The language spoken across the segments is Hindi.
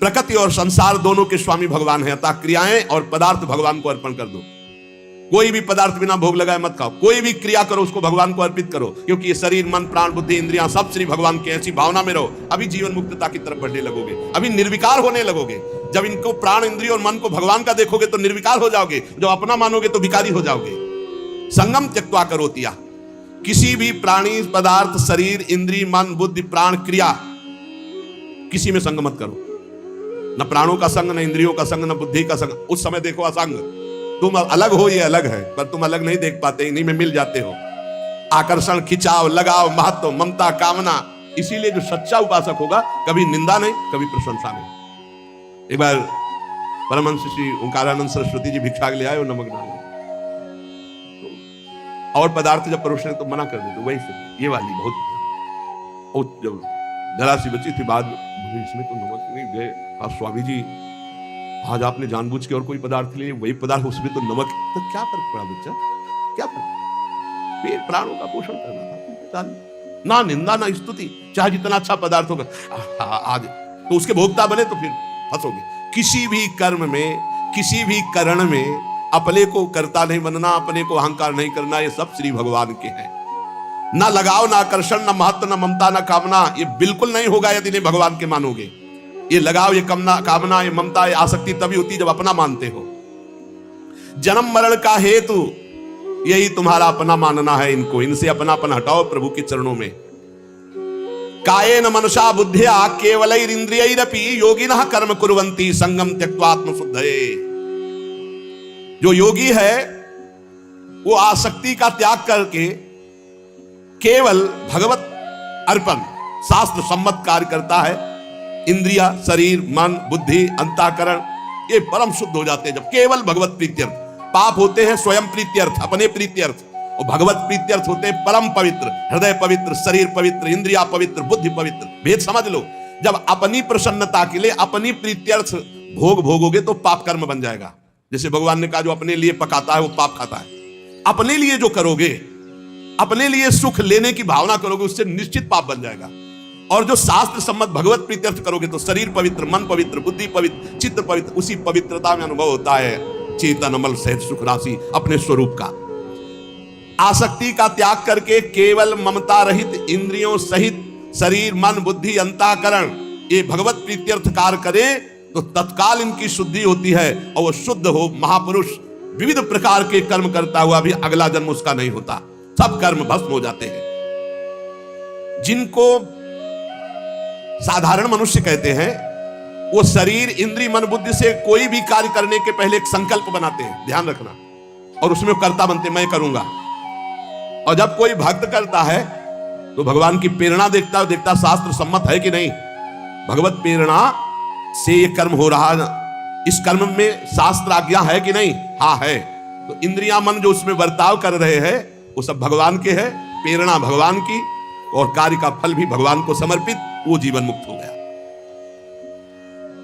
प्रकृति और संसार दोनों के स्वामी भगवान है, अतः क्रियाएं और पदार्थ भगवान को अर्पण कर दो। कोई भी पदार्थ बिना भोग लगाए मत खाओ, कोई भी क्रिया करो उसको भगवान को अर्पित करो, क्योंकि ये शरीर मन प्राण बुद्धि इंद्रियां सब श्री भगवान के। ऐसी भावना में रहो, अभी जीवन मुक्तता की तरफ बढ़ने लगोगे, अभी निर्विकार होने लगोगे। जब इनको प्राण इंद्रिय और मन को भगवान का देखोगे तो निर्विकार हो जाओगे, जब अपना मानोगे तो भिखारी हो जाओगे। संगम त्यक्त्वा करोतिया, किसी भी प्राणी पदार्थ शरीर इंद्रिय मन बुद्धि प्राण क्रिया किसी में संग मत करो, न प्राणों का संग, न इंद्रियों का संग, न बुद्धि का संग। उस समय देखो असंग, तुम अलग हो ये अलग है, पर तुम अलग नहीं देख पाते, इन्हीं में मिल जाते हो। आकर्षण, खिंचाव, लगाव, महत्व, ममता, कामना। इसीलिए जो सच्चा उपासक होगा कभी निंदा नहीं, कभी प्रशंसा नहीं। एक बार परमहंस श्री ओंकारानंद सरस्वती जी भिक्षा ले आए और नमक डाले, और पदार्थ जब परोसने तो मना कर दे, तो वही से ये वाली बहुत। और जब जरा सी बची थी, बाद इसमें तो नमक नहीं गए। स्वामी जी आज आपने जानबूझ के और कोई पदार्थ लिए, वही पदार्थ उसमें तो नमक, तो क्या फर्क पड़ा बच्चा, क्या फर्क? पेट प्राणों का पोषण करना था, ना निंदा ना स्तुति, चाहे जितना अच्छा पदार्थ होगा। आज तो उसके भोक्ता बने तो फिर फंसोगे। किसी भी कर्म में, किसी भी करण में अपने को कर्ता नहीं बनना, अपने को अहंकार नहीं करना, ये सब श्री भगवान के हैं। ना लगाव, ना आकर्षण, ना महत्व, ना ममता, ना कामना, ये बिल्कुल नहीं होगा यदि नहीं भगवान के मानोगे। ये लगाव, ये कामना, ये ममता, ये आसक्ति तभी होती जब अपना मानते हो। जन्म मरण का हेतु यही तुम्हारा अपना मानना है, इनको, इनसे अपनापन हटाओ प्रभु के चरणों में। कायेन मनसा बुद्धिया केवलैरिंद्रियैरपि योगिनः कर्म कुर्वन्ति संगम त्यक्त्वा आत्मशुद्धये। जो योगी है वो आसक्ति का त्याग करके केवल भगवत अर्पण शास्त्र सम्मत कार्य करता है। इंद्रिया, शरीर, मन, बुद्धि, अंतःकरण ये परम शुद्ध हो जाते हैं जब केवल भगवत प्रीत्यर्थ। पाप होते हैं स्वयं प्रीत्यर्थ, अपने प्रीत्यर्थ, और भगवत प्रीत्यर्थ होते हैं परम पवित्र, हृदय पवित्र, शरीर पवित्र, इंद्रिया पवित्र, बुद्धि पवित्र। भेद समझ लो, जब अपनी प्रसन्नता के लिए अपनी प्रीत्यर्थ भोग भोगोगे तो पाप कर्म बन जाएगा। जैसे भगवान ने कहा जो अपने लिए पकाता है वो पाप खाता है। अपने लिए जो करोगे, अपने लिए सुख लेने की भावना करोगे, उससे निश्चित पाप बन जाएगा। और जो शास्त्र सम्मत भगवत प्रीत्यर्थ करोगे तो शरीर पवित्र, मन पवित्र, बुद्धि पवित्र, चित्त पवित्र, उसी पवित्रता में अनुभव होता है चेतन अमल सहित सुख राशि अपने स्वरूप का। आसक्ति का त्याग करके केवल ममता रहित इंद्रियों सहित शरीर मन बुद्धि अंतःकरण ये भगवत प्रीत्यर्थ कार्य करे तो तत्काल इनकी शुद्धि होती है, और वो शुद्ध हो महापुरुष विविध प्रकार के कर्म करता हुआ भी अगला जन्म उसका नहीं होता, सब कर्म भस्म हो जाते हैं। जिनको साधारण मनुष्य कहते हैं वो शरीर इंद्रिय मन बुद्धि से कोई भी कार्य करने के पहले एक संकल्प बनाते हैं, ध्यान रखना, और उसमें कर्ता बनते, मैं करूंगा। और जब कोई भक्त करता है तो भगवान की प्रेरणा देखता शास्त्र सम्मत है कि नहीं, भगवत प्रेरणा से ये कर्म हो रहा है, इस कर्म में शास्त्र आज्ञा है कि नहीं, हाँ है, तो इंद्रिया मन जो उसमें बर्ताव कर रहे हैं वो सब भगवान के है, प्रेरणा भगवान की, और कार्य का फल भी भगवान को समर्पित, वो जीवन मुक्त हो गया।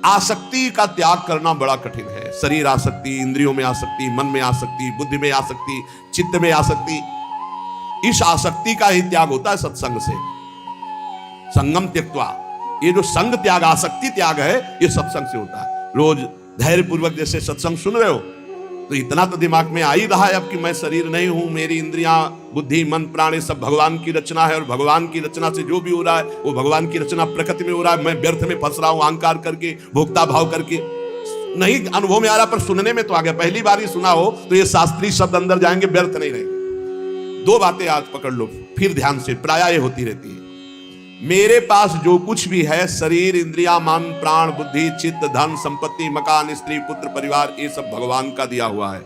आसक्ति का त्याग करना बड़ा कठिन है। शरीर आसक्ति, इंद्रियों में आसक्ति, मन में आसक्ति, बुद्धि में आसक्ति, चित्त में आसक्ति, इस आसक्ति का ही त्याग होता है सत्संग से। संगम त्यक्त्वा, ये जो संग त्याग आसक्ति त्याग है ये सत्संग से होता है। रोज धैर्य पूर्वक जैसे सत्संग सुन रहे हो तो इतना तो दिमाग में आ ही रहा है अब कि मैं शरीर नहीं हूं, मेरी इंद्रियां बुद्धि मन प्राण ये सब भगवान की रचना है, और भगवान की रचना से जो भी हो रहा है वो भगवान की रचना प्रकृति में हो रहा है। मैं व्यर्थ में फंस रहा हूं अहंकार करके, भोक्ता भाव करके। नहीं अनुभव में आ रहा पर सुनने में तो आ गया, पहली बार ही सुना हो तो ये शास्त्रीय शब्द अंदर जाएंगे, व्यर्थ नहीं रहेंगे। दो बातें आज पकड़ लो फिर ध्यान से, प्रायः होती रहती है। मेरे पास जो कुछ भी है, शरीर इंद्रिया मन प्राण बुद्धि चित्त धन संपत्ति मकान स्त्री पुत्र परिवार, ये सब भगवान का दिया हुआ है।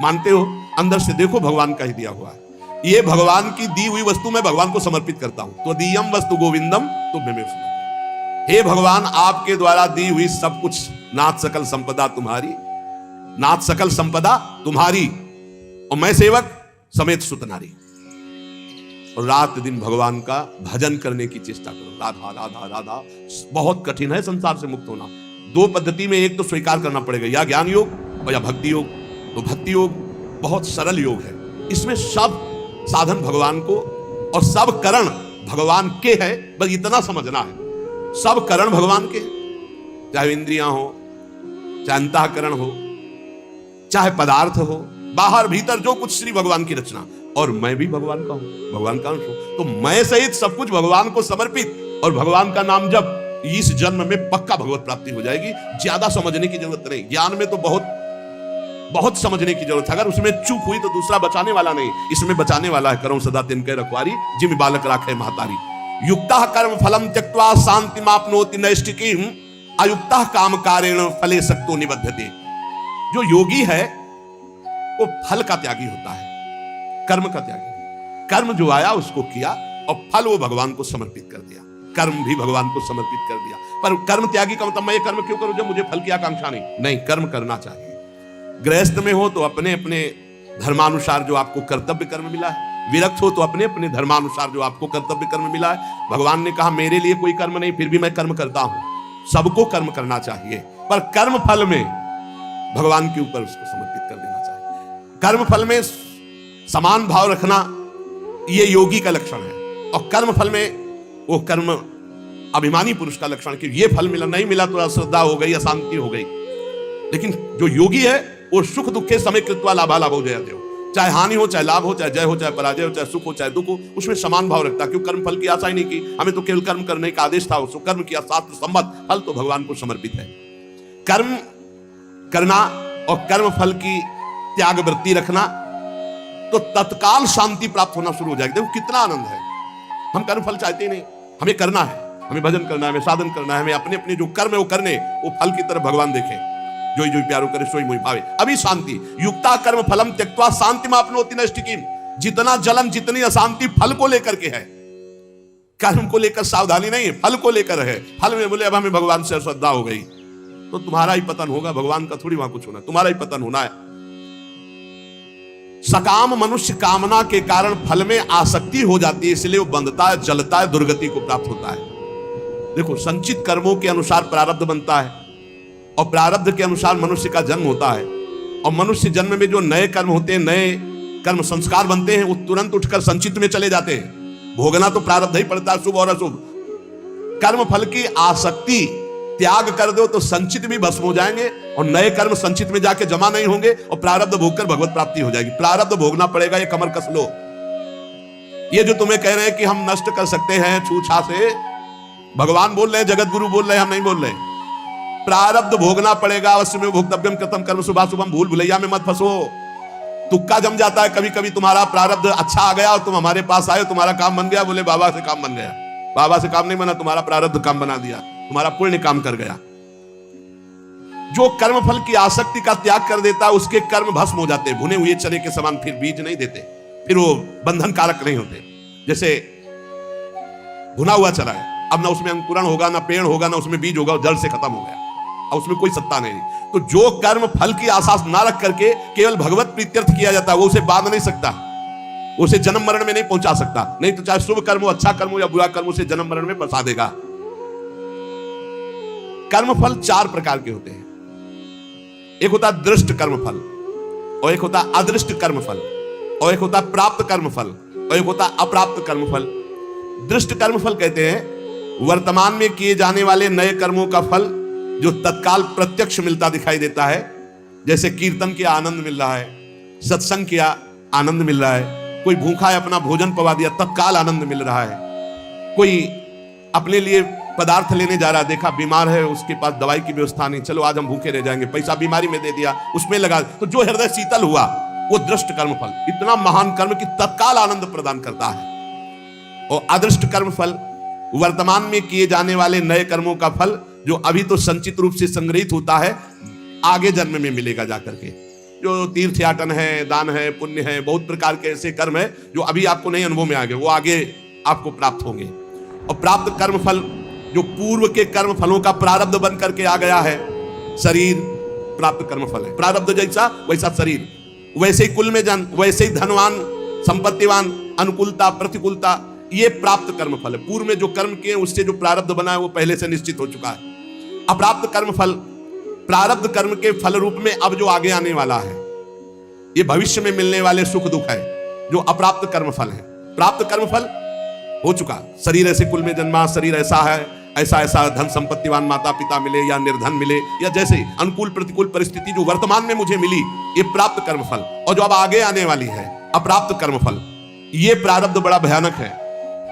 मानते हो? अंदर से देखो भगवान का ही दिया हुआ है। ये भगवान की दी हुई वस्तु मैं भगवान को समर्पित करता हूं। तो दीयम वस्तु गोविंदम तुभ्यमेव शरणम। हे भगवान, आपके द्वारा दी हुई सब कुछ, नाथ सकल संपदा तुम्हारी, नाथ सकल संपदा तुम्हारी, और मैं सेवक समेत सुत नारी। और रात दिन भगवान का भजन करने की चेष्टा करो। राधा राधा राधा। बहुत कठिन है संसार से मुक्त होना। दो पद्धति में एक तो स्वीकार करना पड़ेगा, या ज्ञान योग और या भक्ति योग। तो भक्ति योग बहुत सरल योग है, इसमें सब साधन भगवान को और सब करण भगवान के है, बस इतना समझना है। सब करण भगवान के, चाहे इंद्रियां हो, चाहे अंतःकरण हो, चाहे पदार्थ हो, बाहर भीतर जो कुछ श्री भगवान की रचना, और मैं भी भगवान का हूं, भगवान का अंश हूं। तो मैं सहित सब कुछ भगवान को समर्पित और भगवान का नाम जब, इस जन्म में पक्का भगवत प्राप्ति हो जाएगी। ज्यादा समझने की जरूरत नहीं। ज्ञान में तो बहुत बहुत समझने की जरूरत है। अगर उसमें चूक हुई तो दूसरा बचाने वाला नहीं, इसमें बचाने वाला है। करो सदा तिनके रखवारी, जिम बालक राखे महतारी। युक्ता कर्म फलम त्यक्त्वा शांति मापनोति नैष्टिकीम, अयुक्ता काम कारेण फले सक्तो निबध्यते। जो योगी है वो फल का त्यागी होता है, कर्म का त्यागी। कर्म जो आया उसको किया और फल वो भगवान को समर्पित कर दिया। कर्म भी भगवान को समर्पित कर दिया। पर कर्म त्यागी का मतलब मैं ये कर्म क्यों करूं जब मुझे फल की आकांक्षा नहीं। कर्म करना चाहिए। गृहस्थ में हो तो अपने अपने धर्मानुसार जो आपको कर्तव्य कर्म मिला है, विरक्त हो तो अपने अपने धर्मानुसार जो आपको कर्तव्य कर्म मिला है। भगवान ने कहा मेरे लिए कोई कर्म नहीं, फिर भी मैं कर्म करता हूं। सबको कर्म करना चाहिए, पर कर्म फल में भगवान के ऊपर उसको समर्पित कर देना चाहिए। कर्म फल में समान भाव रखना ये योगी का लक्षण है, और कर्म फल में वो कर्म अभिमानी पुरुष का लक्षण कि ये फल मिला, नहीं मिला तो अश्रद्धा हो गई, अशांति हो गई। लेकिन जो योगी है वो सुख दुखे समय कृत्वा लाभालाभो जयते हो, चाहे हानि हो, चाहे लाभ हो, चाहे जय हो, चाहे पराजय हो, चाहे सुख हो, चाहे दुख हो, उसमें समान भाव रखता। क्यों? कर्म फल की आशा ही नहीं की, हमें तो केवल कर्म करने का आदेश था, उसको कर्म किया, शास्त्र सम्मत, फल तो भगवान को समर्पित है। कर्म करना और कर्म फल की त्याग वृत्ति रखना तो तत्काल शांति प्राप्त होना शुरू हो जाएगी। देखो कितना आनंद है। हम कर्म फल चाहते ही नहीं, हमें करना है, हमें भजन करना है, हमें साधन करना है, हमें अपने अपने जो कर्म है वो करने, वो फल की तरफ भगवान देखे। जो जो प्यारो करे सोई मोहि भावे, अभी शांति। युक्ता कर्म फलम त्यक्त्वा शांति मापनोति नैष्टिकीम। जितना जलन, जितनी अशांति फल को लेकर के है, कर्म को लेकर सावधानी नहीं है, फल को लेकर है। फल में बोले अब हमें भगवान से श्रद्धा हो गई तो तुम्हारा ही पतन होगा, भगवान का थोड़ी वहां कुछ होना, तुम्हारा ही पतन होना है। सकाम मनुष्य कामना के कारण फल में आसक्ति हो जाती है, इसलिए वो बंधता है, जलता है, दुर्गति को प्राप्त होता है। देखो संचित कर्मों के अनुसार प्रारब्ध बनता है, और प्रारब्ध के अनुसार मनुष्य का जन्म होता है। और मनुष्य जन्म में जो नए कर्म होते हैं, नए कर्म संस्कार बनते हैं, वो तुरंत उठकर संचित में चले जाते हैं। भोगना तो प्रारब्ध ही पड़ता है, शुभ और अशुभ। कर्म फल की आसक्ति त्याग कर दो तो संचित भी भस्म हो जाएंगे, और नए कर्म संचित में जाके जमा नहीं होंगे, और प्रारब्ध भोगकर भगवत प्राप्ति हो जाएगी। प्रारब्ध भोगना पड़ेगा, ये कमर कस लो। ये जो तुम्हें कह रहे हैं कि हम नष्ट कर सकते हैं छूछा से, भगवान बोल रहे हैं, जगत गुरु बोल रहे हैं, हम नहीं बोल रहे। प्रारब्ध भोगना पड़ेगा। अवश्य में भोक्तव्यम कृतम कर्म शुभाशुभम, भूल भुलैया में मत फंसो। तुक्का जम जाता है कभी कभी। तुम्हारा प्रारब्ध अच्छा आ गया और तुम हमारे पास आए, तुम्हारा काम बन गया, बोले बाबा से काम बन गया। बाबा से काम नहीं बना, तुम्हारा प्रारब्ध काम बना दिया, तुम्हारा पुण्य काम कर गया। जो कर्म फल की आसक्ति का त्याग कर देता है उसके कर्म भस्म हो जाते हैं, भुने हुए चने के समान। फिर बीज नहीं देते, फिर वो बंधन कारक नहीं होते। जैसे भुना हुआ चना है, अब ना उसमें अंकुरण होगा, ना पेड़ होगा, ना उसमें बीज होगा, जड़ से खत्म हो गया, और उसमें कोई सत्ता नहीं। तो जो कर्म फल की आशा ना रख करके केवल भगवत प्रीत्यर्थ किया जाता है, वो उसे बांध नहीं सकता, उसे जन्म मरण में नहीं पहुंचा सकता। नहीं तो चाहे शुभ कर्म हो, अच्छा कर्म हो या बुरा कर्म, उसे जन्म मरण में फंसा देगा। कर्म फल चार प्रकार के होते हैं। एक होता दृष्ट कर्म फल, और एक होता अदृष्ट कर्म फल, और एक होता प्राप्त कर्म फल, और एक होता अप्राप्त कर्म फल। दृष्ट कर्म फल कहते हैं वर्तमान में किए जाने वाले नए कर्मों का फल जो तत्काल प्रत्यक्ष मिलता दिखाई देता है। जैसे कीर्तन किया, आनंद मिल रहा है, सत्संग किया, आनंद मिल रहा है। कोई भूखा है, अपना भोजन पवा दिया, तत्काल आनंद मिल रहा है। कोई अपने लिए पदार्थ लेने जा रहा, देखा बीमार है, उसके पास दवाई की व्यवस्था नहीं, चलो आज हम भूखे रह जाएंगे, पैसा बीमारी में दे दिया, उसमें लगा, तो जो हृदय शीतल हुआ वो दृष्ट कर्म फल। इतना महान कर्म कि तत्काल आनंद प्रदान करता है। और अदृष्ट कर्म फल वर्तमान में किए जाने वाले नए कर्मों का फल जो अभी तो संचित रूप से संग्रहित होता है, आगे जन्म में मिलेगा जाकर के। जो तीर्थयाटन है, दान है, पुण्य है, बहुत प्रकार के ऐसे कर्म है जो अभी आपको नहीं अनुभव में आ गए, वो आगे आपको प्राप्त होंगे। और प्राप्त कर्म फल जो पूर्व के कर्म फलों का प्रारब्ध बन करके आ गया है, शरीर प्राप्त कर्म फल है। प्रारब्ध जैसा वैसा शरीर, वैसे ही कुल में जन, वैसे ही धनवान, संपत्तिवान, अनुकूलता, प्रतिकूलता, ये प्राप्त कर्म फल है। पूर्व में जो कर्म किए उससे जो प्रारब्ध बना है वो पहले से निश्चित हो चुका है। अप्राप्त कर्म फल प्रारब्ध कर्म के फल रूप में अब जो आगे आने वाला है, ये भविष्य में मिलने वाले सुख दुख है, जो अप्राप्त कर्म फल है। प्राप्त कर्म फल हो चुका, शरीर ऐसे कुल में जन्मा, शरीर ऐसा है, ऐसा ऐसा धन संपत्तिवान माता पिता मिले या निर्धन मिले, या जैसे अनुकूल प्रतिकूल परिस्थिति जो वर्तमान में मुझे मिली, ये प्राप्त कर्मफल। और जो अब आगे आने वाली है अप्राप्त कर्मफल, ये प्रारब्ध बड़ा भयानक है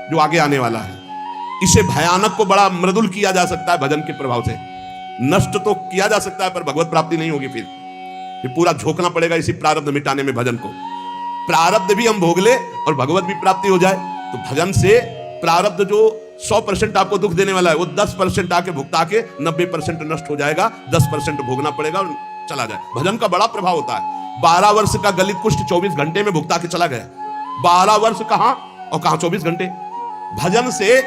जो आगे आने वाला है। इसे भयानक को बड़ा मृदुल किया जा सकता है भजन के प्रभाव से। नष्ट तो किया जा सकता है पर भगवत प्राप्ति नहीं होगी। फिर पूरा झोंकना पड़ेगा इसी प्रारब्ध मिटाने में भजन को। प्रारब्ध भी हम भोग ले और भगवत भी प्राप्ति हो जाए, तो भजन से प्रारब्ध जो 100% आपको दुख देने वाला है, वो 10% आके भुगता के 90% नष्ट हो जाएगा। 10% भोगना पड़ेगा और चला जाए। भजन का बड़ा प्रभाव होता है। 12 वर्ष का गलित कुष्ठ 24 घंटे में भुगता के चला गया। 12 वर्ष कहां और कहां 24 घंटे। भजन से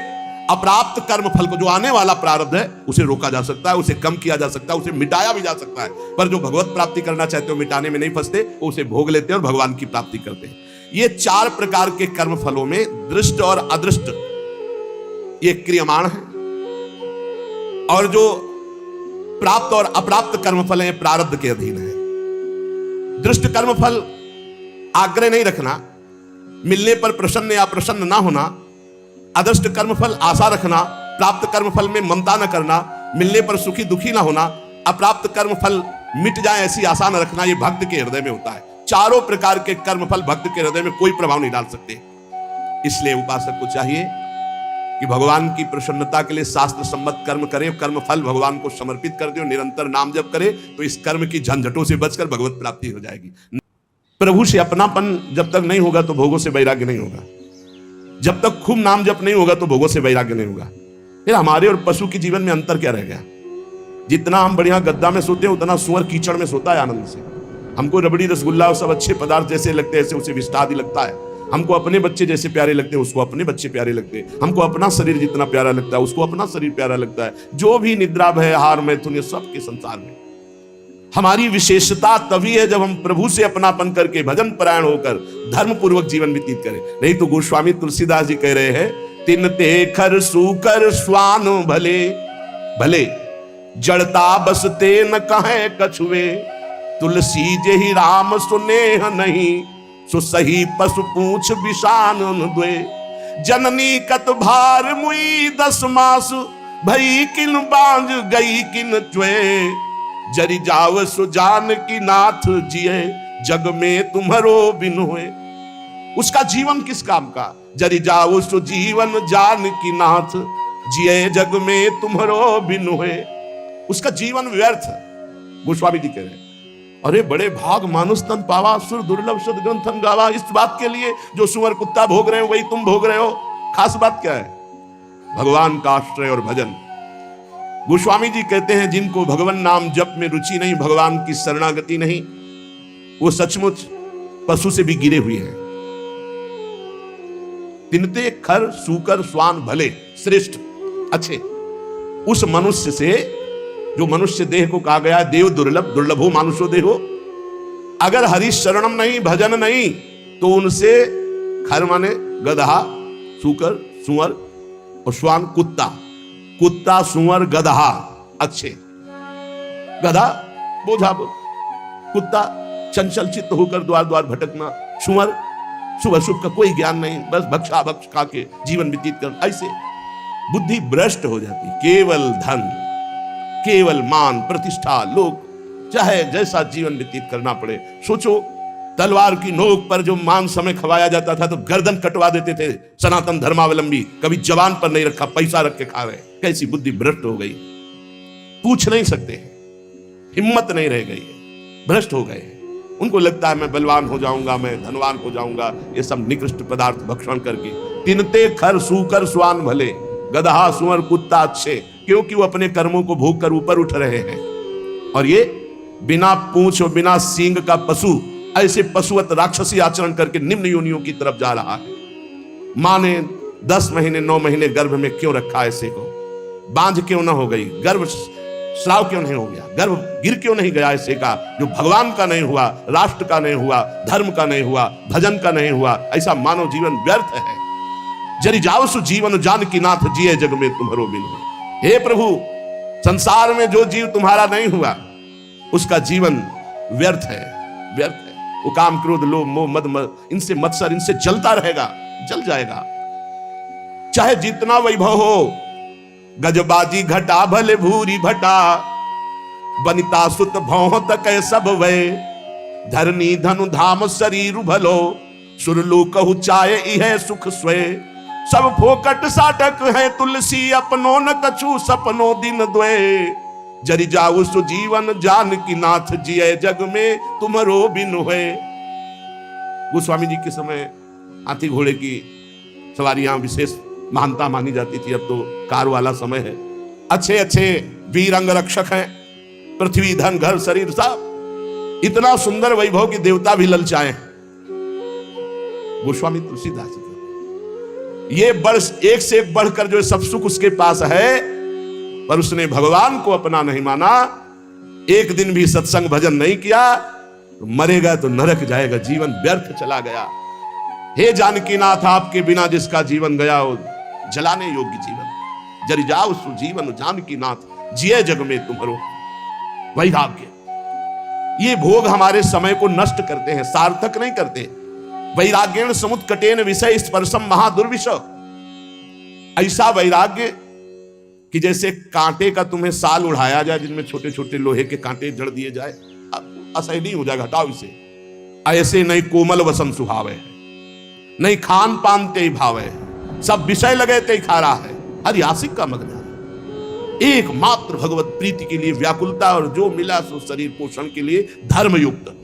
अप्राप्त कर्म फल को, जो आने वाला प्रारब्ध है, उसे रोका जा सकता है, उसे कम किया जा सकता है, उसे मिटाया भी जा सकता है। पर जो भगवत प्राप्ति करना चाहते हो मिटाने में नहीं फंसते, उसे भोग लेते हैं और भगवान की प्राप्ति करते हैं। ये 4 प्रकार के कर्म फलों में दृष्ट और अदृष्ट ये क्रियमाण है, और जो प्राप्त और अप्राप्त कर्मफल है प्रारब्ध के अधीन है। दृष्ट कर्मफल आग्रह नहीं रखना, मिलने पर प्रसन्न या प्रसन्न ना होना। अदृष्ट कर्मफल आशा रखना। प्राप्त कर्मफल में ममता न करना, मिलने पर सुखी दुखी ना होना। अप्राप्त कर्मफल मिट जाए ऐसी आशा न रखना। ये भक्त के हृदय में होता है। चारों प्रकार के कर्मफल भक्त के हृदय में कोई प्रभाव नहीं डाल सकते। इसलिए उपासक को चाहिए कि भगवान की प्रसन्नता के लिए शास्त्र सम्मत कर्म करे, कर्म फल भगवान को समर्पित कर दे, निरंतर नाम जप करे, तो इस कर्म की झंझटों से बचकर भगवत प्राप्ति हो जाएगी। प्रभु से अपनापन जब तक नहीं होगा तो भोगों से वैराग्य नहीं होगा। जब तक खूब नाम जप नहीं होगा तो भोगों से वैराग्य नहीं होगा। फिर हमारे और पशु के जीवन में अंतर क्या रह गया? जितना हम बढ़िया गद्दा में सोते हैं उतना सुअर कीचड़ में सोता है आनंद से। हमको रबड़ी रसगुल्ला और सब अच्छे पदार्थ जैसे लगते हैं, ऐसे उसे विष्टा आदि लगता है। हमको अपने बच्चे जैसे प्यारे लगते हैं, उसको अपने बच्चे प्यारे लगते हैं। हमको अपना शरीर जितना प्यारा लगता है, उसको अपना शरीर प्यारा लगता है। जो भी निद्रा भय हार मैथुन, ये सब के संसार में हमारी विशेषता तभी है जब हम प्रभु से अपनापन करके भजन परायण होकर धर्म पूर्वक जीवन व्यतीत करें। नहीं तो गोस्वामी तुलसीदास जी कह रहे हैं, तिन ते खर सूकर स्वान भले भले, जड़ता बसते न कहे कछुए, तुलसी जेहि राम सुनेह नहीं, सो सही पशु पूछ विषान द्वे, जननी कत भार मुई 10 मास, भई किन बांझ गई किन च्वे, जरि जाव सुजान की नाथ जिए, जग में तुम्हारो बिन हुए। उसका जीवन किस काम का? जरि जाओ सो जीवन जान की नाथ जिए, जग में तुम्हारो बिन हुए। उसका जीवन व्यर्थ। गोस्वामी जी कह रहे हैं, अरे बड़े भाग मानुष तन पावा, सुर दुर्लभ सद ग्रंथन गावा। इस बात के लिए जो सुअर कुत्ता भोग रहे हो वही तुम भोग रहे हो। खास बात क्या है? भगवान का आश्रय और भजन। गोस्वामी जी कहते हैं, जिनको भगवान नाम जप में रुचि नहीं, भगवान की शरणागति नहीं, वो सचमुच पशु से भी गिरे हुए हैं। तिनते खर सूकर स्वान भले, श्रेष्ठ अच्छे उस मनुष्य से जो मनुष्य देह को कहा गया देव दुर्लभ, दुर्लभो मानुषो देहो। अगर हरि शरणम नहीं, भजन नहीं, तो उनसे खर माने गधा, सूकर सुअर, और स्वान कुत्ता। कुत्ता सुअर गधा अच्छे। गधा बोझा, कुत्ता चंचल चित्त होकर द्वार द्वार भटकना, सुअर शुभ अशुभ का कोई ज्ञान नहीं, बस भक्षा भक्ष खा के जीवन व्यतीत करना। ऐसे बुद्धि भ्रष्ट हो जाती। केवल धन, केवल मान प्रतिष्ठा, लोग चाहे जैसा जीवन व्यतीत करना पड़े। सोचो, तलवार की नोक पर जो मान समय खवाया जाता था तो गर्दन कटवा देते थे सनातन धर्मावलंबी। कभी जवान पर नहीं रखा, पैसा रख के खा रहे। कैसी बुद्धि भ्रष्ट हो गई, पूछ नहीं सकते, हिम्मत नहीं रह गई, भ्रष्ट हो गए। उनको लगता है मैं बलवान हो जाऊंगा, मैं धनवान हो जाऊंगा, ये सब निकृष्ट पदार्थ भक्षण करके। तिनते खर सूकर स्वान भले, गधा सुअर कुत्ता अच्छे, क्योंकि वो अपने कर्मों को भोग कर ऊपर उठ रहे हैं। और ये बिना पूंछ और बिना सींग का पशु ऐसे पशुवत राक्षसी आचरण करके निम्न योनियों की तरफ जा रहा है। मां ने 10 महीने 9 महीने गर्भ में क्यों रखा? ऐसे को बांझ क्यों ना हो गई? गर्भ श्राव क्यों नहीं हो गया? गर्भ गिर क्यों नहीं गया? ऐसे का जो भगवान का नहीं हुआ, राष्ट्र का नहीं हुआ, धर्म का नहीं हुआ, भजन का नहीं हुआ, ऐसा मानव जीवन व्यर्थ है। जरि जाओ सु जीवन जान की नाथ जिए, जग में तुम्हारो बिन हुए। हे प्रभु, संसार में जो जीव तुम्हारा नहीं हुआ उसका जीवन व्यर्थ है, व्यर्थ है। वो काम क्रोध लोभ मोह मद इनसे मत्सर, इनसे जलता रहेगा, जल जाएगा। चाहे जितना वैभव हो, गजबाजी घटा भले भूरी भटा, बनिता सुत भौह तक सब वे, धरनी धनु धाम शरीर भलो, सुरलू कहु चाय इह सुख स्वे, सब फोकट साटक है तुलसी, अपनो न कछु सपनो दिन द्वे, जरि जाऊ सु जीवन जान की नाथ, जिये जग में तुमरो बिन हुए। गोस्वामी जी के समय हाथी घोड़े की सवारियां विशेष महानता मानी जाती थी, अब तो कार वाला समय है। अच्छे अच्छे वीर अंग रक्षक हैं, पृथ्वी धन घर शरीर सब इतना सुंदर वैभव कि देवता भी ललचाए। गोस्वामी तुलसीदास जी, ये वर्ष एक से एक बढ़कर जो सब सुख उसके पास है, पर उसने भगवान को अपना नहीं माना, एक दिन भी सत्संग भजन नहीं किया, तो मरेगा तो नरक जाएगा, जीवन व्यर्थ चला गया। हे जानकीनाथ, आपके बिना जिसका जीवन गया वो जलाने योग्य जीवन, जरि जाओ सु जीवन जानकीनाथ, जिये जग में तुम्हारो वैराग्य। ये भोग हमारे समय को नष्ट करते हैं, सार्थक नहीं करते। वैराग्येण समुत्कटेन विषय स्पर्शम महादुर्विष, ऐसा वैराग्य कि जैसे कांटे का तुम्हें साल उड़ाया जाए, जिनमें छोटे छोटे लोहे के कांटे जड़ दिए जाए, असहनीय हो जाएगा, हटाओ इसे। ऐसे नहीं कोमल वसन सुहावे है, नहीं खान पान ते भावे, सब विषय लगे ते खा रहा है, हर आशिक का मग्न है। एकमात्र भगवत प्रीति के लिए व्याकुलता, और जो मिला सो शरीर पोषण के लिए धर्मयुक्त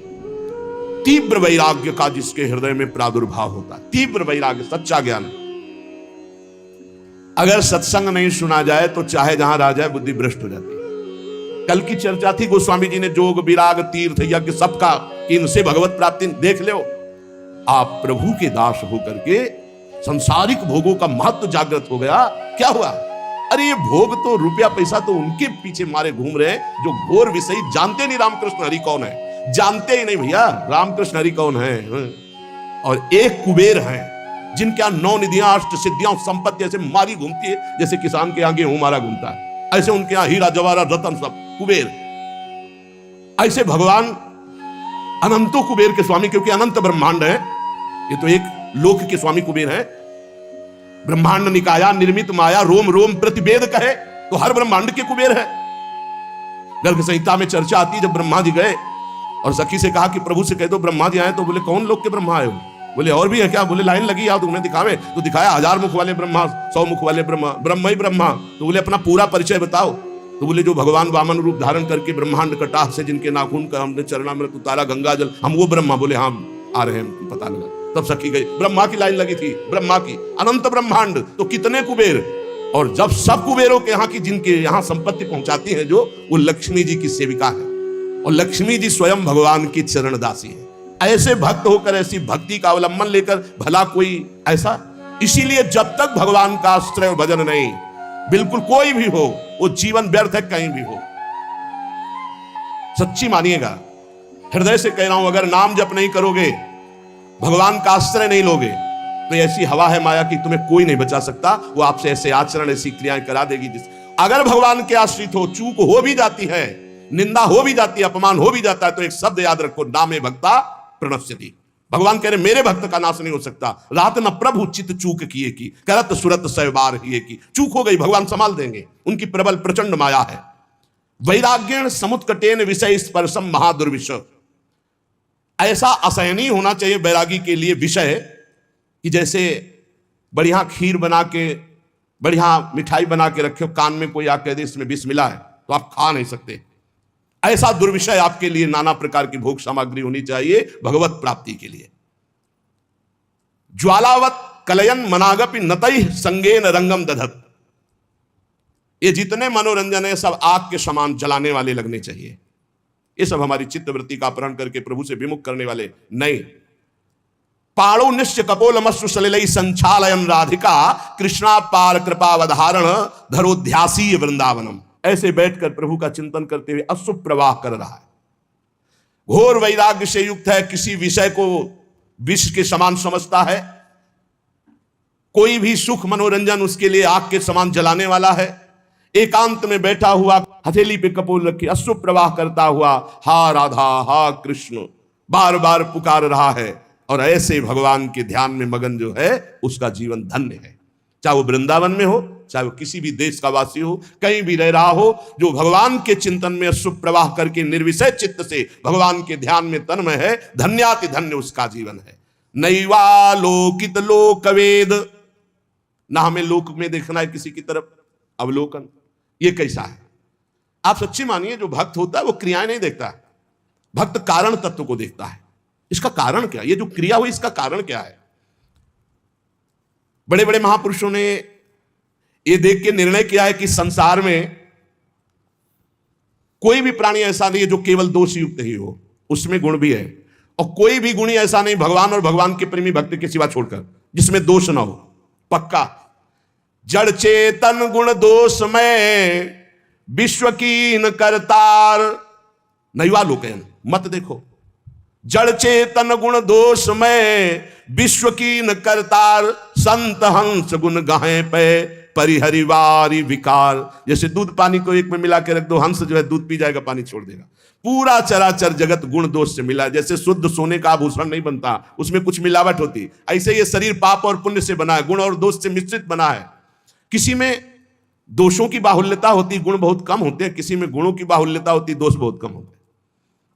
तीव्र वैराग्य का जिसके हृदय में प्रादुर्भाव होता है, तीव्र वैराग्य, सच्चा ज्ञान। अगर सत्संग नहीं सुना जाए तो चाहे जहां रह जाए बुद्धि भ्रष्ट हो जाती है। कल की चर्चा थी, गोस्वामी जी ने जोग विराग तीर्थ यज्ञ सबका, इनसे भगवत प्राप्ति देख लो। आप प्रभु के दास होकर के संसारिक भोगों का महत्व जागृत हो गया। क्या हुआ? अरे ये भोग तो, रुपया पैसा तो उनके पीछे मारे घूम रहे हैं जो घोर विषयी, जानते नहीं रामकृष्ण हरि कौन है, जानते ही नहीं भैया रामकृष्ण हरि कौन है। और एक कुबेर हैं जिनके यहां 9 निधियां, 8 सिद्धियां, संपत्ति ऐसे मारी घूमती है जैसे किसान के आगे गेहूं मारा घूमता है, ऐसे उनके यहां हीरा जवाहरात रतन सब कुबेर। ऐसे भगवान अनंतो कुबेर के स्वामी, क्योंकि अनंत ब्रह्मांड है, ये तो एक लोक के स्वामी कुबेर है। ब्रह्मांड निकाया निर्मित माया, रोम रोम प्रतिवेद कहे, तो हर ब्रह्मांड के कुबेर है। गर्ग संहिता में चर्चा आती है, जब ब्रह्मा जी गए और सखी से कहा कि प्रभु से कह दो ब्रह्मा जी आए, तो बोले कौन लोग के ब्रह्मा आए हो? बोले और भी है क्या? बोले लाइन लगी आओ तुम्हें दिखावे। तो दिखाया 1000 मुख वाले ब्रह्मा, 100 मुख वाले ब्रह्मा, ब्रह्म ही ब्रह्मा। तो बोले अपना पूरा परिचय बताओ। तो बोले जो भगवान वामन रूप धारण करके ब्रह्मांड कटाह से जिनके नाखून का हमने चरणामृत उतारा गंगा जल, हम वो ब्रह्मा। बोले हाँ आ रहे हैं, पता लगा। तब सखी गई, ब्रह्मा की लाइन लगी थी, ब्रह्मा की। अनंत ब्रह्मांड तो कितने कुबेर, और जब सब कुबेरों के यहाँ की जिनके यहाँ संपत्ति पहुंचाती है जो, वो लक्ष्मी जी की सेविका है, और लक्ष्मी जी स्वयं भगवान की चरणदासी है। ऐसे भक्त होकर, ऐसी भक्ति का अवलंबन लेकर भला कोई ऐसा। इसीलिए जब तक भगवान का आश्रय भजन नहीं, बिल्कुल कोई भी हो, वो जीवन व्यर्थ है, कहीं भी हो। सच्ची मानिएगा, हृदय से कह रहा हूं, अगर नाम जप नहीं करोगे, भगवान का आश्रय नहीं लोगे, तो ऐसी हवा है माया कि तुम्हें कोई नहीं बचा सकता। वो आपसे ऐसे आचरण, ऐसी क्रियाएं करा देगी जिस, अगर भगवान के आश्रित हो, चूक हो भी जाती है, निंदा हो भी जाती है, अपमान हो भी जाता है, तो एक शब्द याद रखो, नामे भक्ता प्रणश्यति। भगवान कह रहे मेरे भक्त का नाश नहीं हो सकता। रात न प्रभु चित चूक किए की, करत सुरत सै बार हिए की। चूक हो गई, भगवान संभाल देंगे, उनकी प्रबल प्रचंड माया है। वैराग्येण समुत्कटेन विषय स्पर्शम महादुर्विष। ऐसा असहनीय होना चाहिए वैरागी के लिए विषय, कि जैसे बढ़िया खीर बना के, बढ़िया मिठाई बना के रखे हो, कान में कोई आके दे इसमें विष मिला है, तो आप खा नहीं सकते। ऐसा दुर्विषय आपके लिए नाना प्रकार की भोग सामग्री होनी चाहिए भगवत प्राप्ति के लिए। ज्वालावत कलयन मनागपि नतई संगेन रंगम दधत। ये जितने मनोरंजन है सब आग के समान जलाने वाले लगने चाहिए। ये सब हमारी चित्तवृत्ति का अपहरण करके प्रभु से विमुख करने वाले नहीं। पाणो निश्च कपोलमश्रु सलिलै संचालयन राधिका, कृष्णा पार कृपावधारण धरोध्यासी वृंदावनम। ऐसे बैठकर प्रभु का चिंतन करते हुए अश्रु प्रवाह कर रहा है, घोर वैराग्य से युक्त है, किसी विषय को विष के समान समझता है, कोई भी सुख मनोरंजन उसके लिए आग के समान जलाने वाला है। एकांत में बैठा हुआ, हथेली पे कपोल रखी, अश्रु प्रवाह करता हुआ हा राधा हा कृष्ण बार बार पुकार रहा है, और ऐसे भगवान के ध्यान में मगन जो है उसका जीवन धन्य है। चाहे वो वृंदावन में हो, चाहे वो किसी भी देश का वासी हो, कहीं भी रह रहा हो, जो भगवान के चिंतन में शुभ प्रवाह करके निर्विषय चित्त से भगवान के ध्यान में तन्मय है, धन्याति धन्य उसका जीवन है। नैवा लोकित लोकवेद, ना हमें लोक में देखना है किसी की तरफ अवलोकन। ये कैसा है? आप सच्ची मानिए, जो भक्त होता है वो क्रियाएं नहीं देखता है, भक्त कारण तत्व को देखता है। इसका कारण क्या? ये जो क्रिया हुई इसका कारण क्या है? बड़े बड़े महापुरुषों ने ये देख के निर्णय किया है कि संसार में कोई भी प्राणी ऐसा नहीं है जो केवल दोष युक्त ही हो, उसमें गुण भी है, और कोई भी गुणी ऐसा नहीं भगवान और भगवान के प्रेमी भक्त के सिवा छोड़कर जिसमें दोष ना हो। पक्का जड़ चेतन गुण दोष में विश्व कीन करतार, नैवा लोकयन, मत देखो। जड़ चेतन गुण दोष में विश्व कीन करतार, संत हंस गुण गाहे पे परिहरिवारी विकार। जैसे दूध पानी को एक में मिला के रख दो, हंस जो है दूध पी जाएगा, पानी छोड़ देगा। पूरा चराचर जगत गुण दोष से मिला। जैसे शुद्ध सोने का आभूषण नहीं बनता, उसमें कुछ मिलावट होती, ऐसे ये शरीर पाप और पुण्य से बना है, गुण और दोष से मिश्रित बना है। किसी में दोषों की बाहुल्यता होती, गुण बहुत कम होते हैं, किसी में गुणों की बाहुल्यता होती, दोष बहुत कम होते हैं।